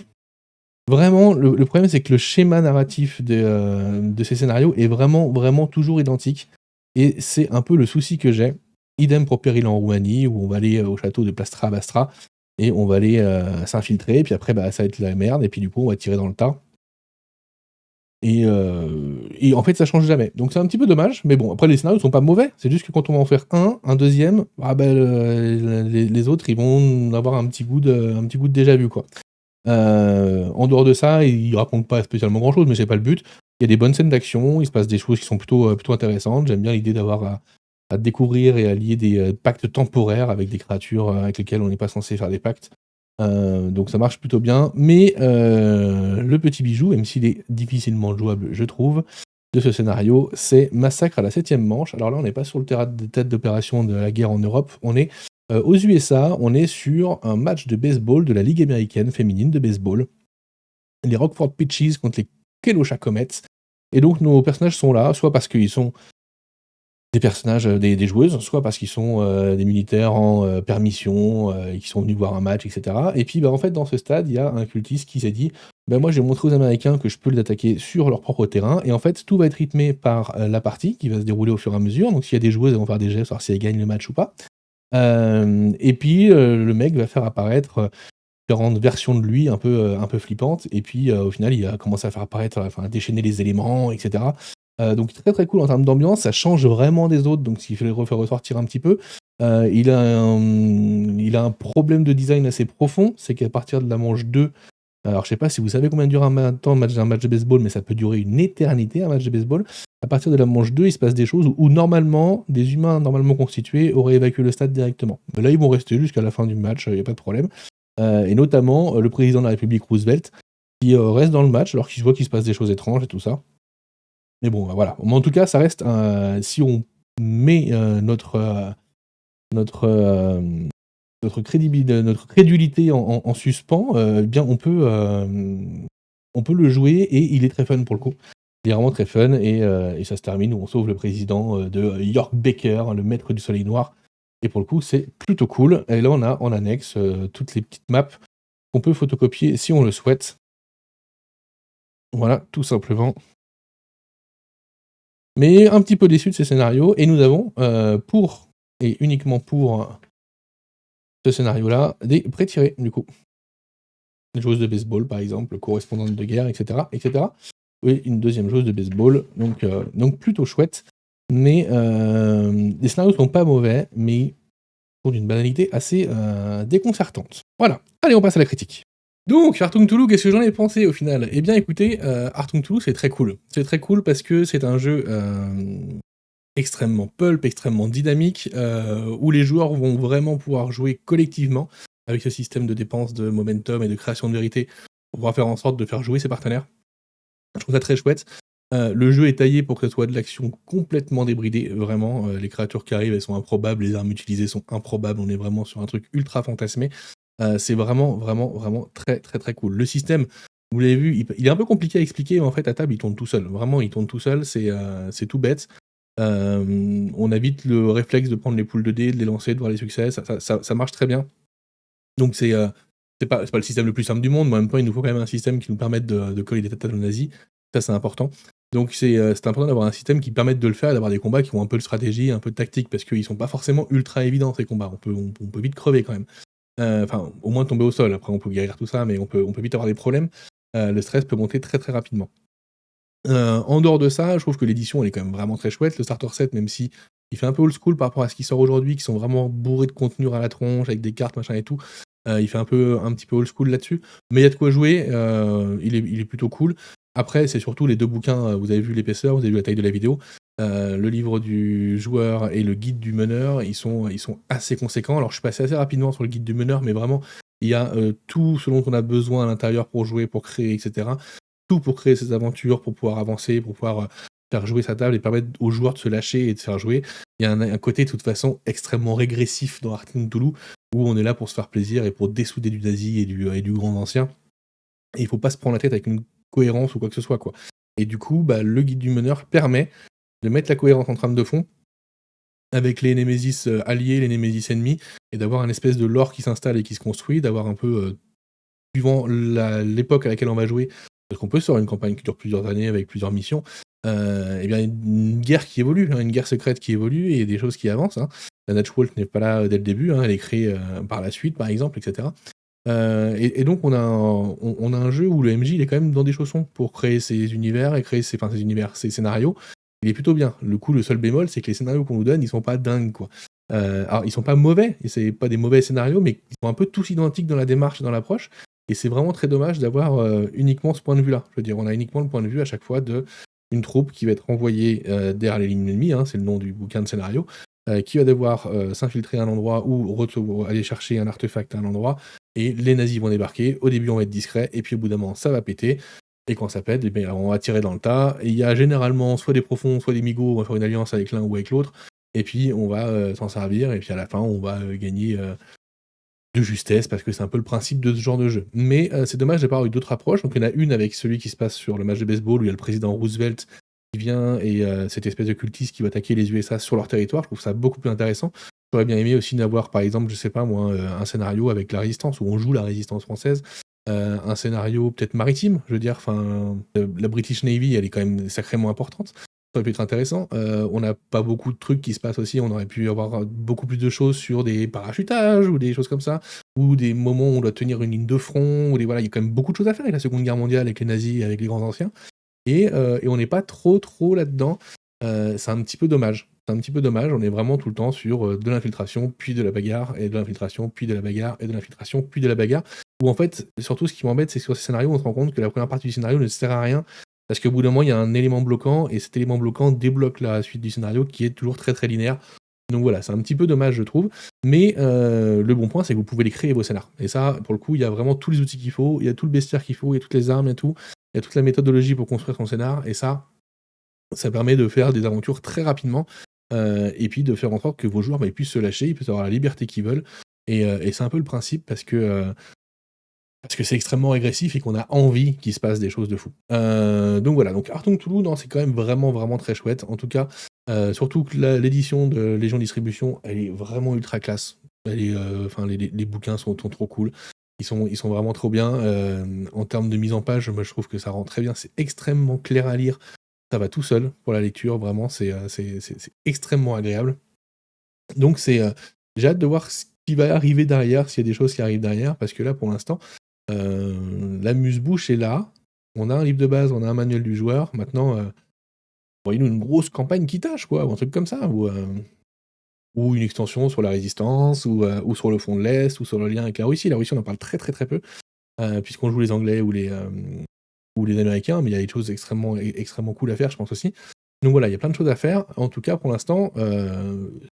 vraiment, le problème, c'est que le schéma narratif de ces scénarios est vraiment, vraiment toujours identique. Et c'est un peu le souci que j'ai. Idem pour Péril en Roumanie, où on va aller au château de Plastra Bastra, et on va aller s'infiltrer, et puis après, ça va être la merde, et puis du coup, on va tirer dans le tas. Et en fait, ça change jamais. Donc c'est un petit peu dommage, mais bon, après, les scénarios sont pas mauvais. C'est juste que quand on va en faire un deuxième, les autres, ils vont avoir un petit goût de déjà vu, quoi. En dehors de ça, ils racontent pas spécialement grand chose, mais c'est pas le but. Il y a des bonnes scènes d'action, il se passe des choses qui sont plutôt intéressantes. J'aime bien l'idée d'avoir à découvrir et à lier des pactes temporaires avec des créatures avec lesquelles on n'est pas censé faire des pactes. Donc ça marche plutôt bien. Mais le petit bijou, même s'il est difficilement jouable, je trouve, de ce scénario, c'est Massacre à la 7ème manche. Alors là, on n'est pas sur le terrain de tête d'opération de la guerre en Europe, on est aux USA, on est sur un match de baseball de la Ligue américaine féminine de baseball. Les Rockford Peaches contre les Kenosha Comets. Et donc nos personnages sont là, soit parce qu'ils sont des personnages, des joueuses, soit parce qu'ils sont des militaires en permission, et qui sont venus voir un match, etc. Et puis en fait, dans ce stade, il y a un cultiste qui s'est dit moi, je vais montrer aux Américains que je peux les attaquer sur leur propre terrain. Et en fait, tout va être rythmé par la partie qui va se dérouler au fur et à mesure. Donc, s'il y a des joueuses, elles vont faire des gestes, savoir si elles gagnent le match ou pas. Et puis, le mec va faire apparaître différentes versions de lui un peu flippantes. Et puis, au final, il a commencé à faire apparaître, à déchaîner les éléments, etc. Donc très très cool en termes d'ambiance, ça change vraiment des autres, donc ce qui fait le refaire ressortir un petit peu. Il a un problème de design assez profond, c'est qu'à partir de la manche 2, alors je sais pas si vous savez combien dure un match de baseball, mais ça peut durer une éternité un match de baseball. À partir de la manche 2, il se passe des choses où normalement, des humains normalement constitués auraient évacué le stade directement. Mais là, ils vont rester jusqu'à la fin du match, il n'y a pas de problème. Et notamment le président de la République Roosevelt, qui reste dans le match alors qu'il voit qu'il se passe des choses étranges et tout ça. Mais bon, voilà. Mais en tout cas, ça reste si on met notre crédulité en suspens, bien on peut le jouer et il est très fun pour le coup. Il est vraiment très fun et ça se termine où on sauve le président de York Baker, le maître du soleil noir. Et pour le coup, c'est plutôt cool. Et là, on a en annexe toutes les petites maps qu'on peut photocopier si on le souhaite. Voilà, tout simplement. Mais un petit peu déçu de ces scénarios, et nous avons, pour, et uniquement pour ce scénario-là, des pré-tirés, du coup. Une joueuse de baseball, par exemple, correspondante de guerre, etc., etc. Oui, une deuxième joueuse de baseball, donc plutôt chouette. Mais les scénarios sont pas mauvais, mais sont d'une banalité assez déconcertante. Voilà. Allez, on passe à la critique. Donc, Achtung Cthulhu, qu'est-ce que j'en ai pensé au final ? Eh bien, écoutez, Achtung Cthulhu, c'est très cool. C'est très cool parce que c'est un jeu extrêmement pulp, extrêmement dynamique, où les joueurs vont vraiment pouvoir jouer collectivement avec ce système de dépense de momentum et de création de vérité pour pouvoir faire en sorte de faire jouer ses partenaires. Je trouve ça très chouette. Le jeu est taillé pour que ce soit de l'action complètement débridée, vraiment, les créatures qui arrivent, elles sont improbables, les armes utilisées sont improbables, on est vraiment sur un truc ultra fantasmé. C'est vraiment, vraiment, vraiment très, très, très cool. Le système, vous l'avez vu, il est un peu compliqué à expliquer, mais en fait, à table, il tourne tout seul. Vraiment, il tourne tout seul, c'est tout bête. On a vite le réflexe de prendre les poules de dés, de les lancer, de voir les succès, ça marche très bien. Donc c'est pas le système le plus simple du monde, mais en même temps, il nous faut quand même un système qui nous permette de coller des tatanes aux nazis. Ça, c'est important. Donc c'est important d'avoir un système qui permette de le faire et d'avoir des combats qui ont un peu de stratégie, un peu de tactique, parce qu'ils sont pas forcément ultra évidents, ces combats. On peut vite crever quand même. Enfin, au moins tomber au sol. Après, on peut guérir tout ça, mais on peut vite avoir des problèmes. Le stress peut monter très, très rapidement. En dehors de ça, je trouve que l'édition, elle est quand même vraiment très chouette. Le starter set, même si il fait un peu old school par rapport à ce qui sort aujourd'hui, qui sont vraiment bourrés de contenu à la tronche, avec des cartes, machin et tout, il fait un petit peu old school là-dessus. Mais il y a de quoi jouer, il est plutôt cool. Après, c'est surtout les 2 bouquins, vous avez vu l'épaisseur, vous avez vu la taille de la vidéo. Le livre du joueur et le guide du meneur, ils sont assez conséquents. Alors je suis passé assez rapidement sur le guide du meneur, mais vraiment, il y a, tout ce dont on a besoin à l'intérieur pour jouer, pour créer, et cetera. Tout pour créer ses aventures, pour pouvoir avancer, pour pouvoir, faire jouer sa table et permettre aux joueurs de se lâcher et de faire jouer. Il y a un côté de toute façon extrêmement régressif dans Hearthstone Toulouse, où on est là pour se faire plaisir et pour dessouder du nazi et du grand ancien. Et il faut pas se prendre la tête avec une cohérence ou quoi que ce soit, quoi. Et du coup, bah, le guide du meneur permet de mettre la cohérence en trame de fond avec les némésis alliés, les némésis ennemis, et d'avoir un espèce de lore qui s'installe et qui se construit, d'avoir un peu, suivant l'époque à laquelle on va jouer, parce qu'on peut sur une campagne qui dure plusieurs années avec plusieurs missions, et bien une guerre qui évolue, hein, une guerre secrète qui évolue et des choses qui avancent, hein. La Natchwolf n'est pas là dès le début, hein, elle est créée par la suite, par exemple, etc. Et donc on a un jeu où le MJ il est quand même dans des chaussons pour créer ses univers et créer ses scénarios. Il est plutôt bien. Le seul bémol, c'est que les scénarios qu'on nous donne, ils sont pas dingues, quoi. Alors ils sont pas mauvais, et c'est pas des mauvais scénarios, mais ils sont un peu tous identiques dans la démarche et dans l'approche. Et c'est vraiment très dommage d'avoir uniquement ce point de vue-là. Je veux dire, on a uniquement le point de vue à chaque fois d'une troupe qui va être envoyée derrière les lignes ennemies, hein, c'est le nom du bouquin de scénario, qui va devoir s'infiltrer à un endroit ou aller chercher un artefact à un endroit, et les nazis vont débarquer. Au début, on va être discret, et puis au bout d'un moment, ça va péter. Et quand ça pète, eh bien, on va tirer dans le tas. Et il y a généralement soit des profonds, soit des migots, on va faire une alliance avec l'un ou avec l'autre. Et puis on va s'en servir, et puis à la fin, on va gagner de justesse, parce que c'est un peu le principe de ce genre de jeu. Mais c'est dommage d'avoir eu d'autres approches. Donc il y en a une avec celui qui se passe sur le match de baseball, où il y a le président Roosevelt qui vient, et cette espèce de cultiste qui va attaquer les USA sur leur territoire. Je trouve ça beaucoup plus intéressant. J'aurais bien aimé aussi d'avoir, par exemple, je sais pas moi, un scénario avec la résistance, où on joue la résistance française. Un scénario peut-être maritime, je veux dire, enfin, la British Navy, elle est quand même sacrément importante. Ça aurait pu être intéressant. On n'a pas beaucoup de trucs qui se passent aussi. On aurait pu avoir beaucoup plus de choses sur des parachutages ou des choses comme ça, ou des moments où on doit tenir une ligne de front, voilà, il y a quand même beaucoup de choses à faire avec la Seconde Guerre mondiale, avec les nazis, avec les grands anciens. Et on n'est pas trop là-dedans. C'est un petit peu dommage. C'est un petit peu dommage. On est vraiment tout le temps sur de l'infiltration, puis de la bagarre, et de l'infiltration, puis de la bagarre, et de l'infiltration, puis de la bagarre. Où en fait, surtout ce qui m'embête, c'est que sur ces scénarios, on se rend compte que la première partie du scénario ne sert à rien, parce qu'au bout d'un moment, il y a un élément bloquant, et cet élément bloquant débloque la suite du scénario, qui est toujours très très linéaire. Donc voilà, c'est un petit peu dommage, je trouve. Mais le bon point, c'est que vous pouvez les créer, vos scénars. Et ça, pour le coup, il y a vraiment tous les outils qu'il faut, il y a tout le bestiaire qu'il faut, il y a toutes les armes et tout. Il y a toute la méthodologie pour construire son scénar, et ça permet de faire des aventures très rapidement, et puis de faire en sorte que vos joueurs ils puissent se lâcher, ils puissent avoir la liberté qu'ils veulent. Et c'est un peu le principe, parce que c'est extrêmement régressif et qu'on a envie qu'il se passe des choses de fou. Donc voilà, donc Hearthstone Toulouse, non, c'est quand même vraiment, vraiment très chouette. En tout cas, surtout que l'édition de Légion Distribution, elle est vraiment ultra classe. Enfin, les bouquins sont trop cool. Ils sont vraiment trop bien. En termes de mise en page, moi je trouve que ça rend très bien. C'est extrêmement clair à lire. Ça va tout seul pour la lecture, vraiment, c'est extrêmement agréable. Donc j'ai hâte de voir ce qui va arriver derrière, s'il y a des choses qui arrivent derrière, parce que là, pour l'instant, l'amuse-bouche est là. On a un livre de base, on a un manuel du joueur. Maintenant, envoyez-nous une grosse campagne qui tâche, quoi, ou un truc comme ça, ou une extension sur la résistance, ou sur le front de l'Est, ou sur le lien avec la Russie. La Russie, on en parle très très très peu, puisqu'on joue les Anglais ou les Américains, mais il y a des choses extrêmement, extrêmement cool à faire, je pense aussi. Donc voilà, il y a plein de choses à faire. En tout cas, pour l'instant,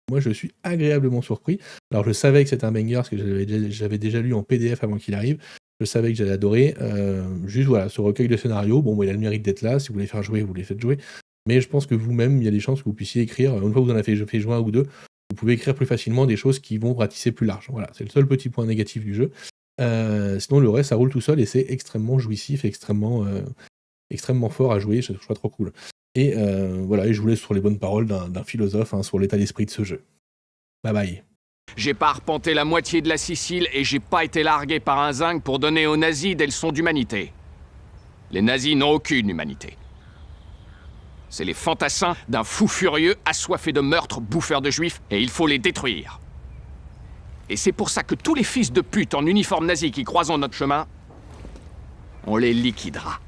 moi, je suis agréablement surpris. Alors, je savais que c'était un banger, parce que j'avais déjà lu en PDF avant qu'il arrive. Je savais que j'allais adorer. Juste voilà, ce recueil de scénarios, bon, il a le mérite d'être là. Si vous voulez faire jouer, vous les faites jouer. Mais je pense que vous-même, il y a des chances que vous puissiez écrire, une fois que vous en avez fait jouer un ou deux, vous pouvez écrire plus facilement des choses qui vont ratisser plus large. Voilà, c'est le seul petit point négatif du jeu. Sinon, le reste, ça roule tout seul et c'est extrêmement jouissif, extrêmement fort à jouer. Je trouve ça trop cool. Et voilà, et je vous laisse sur les bonnes paroles d'un philosophe sur l'état d'esprit de ce jeu. Bye bye. J'ai pas arpenté la moitié de la Sicile et j'ai pas été largué par un zinc pour donner aux nazis des leçons d'humanité. Les nazis n'ont aucune humanité. C'est les fantassins d'un fou furieux assoiffé de meurtre, bouffeur de juifs, et il faut les détruire. Et c'est pour ça que tous les fils de pute en uniforme nazi qui croiseront notre chemin, on les liquidera.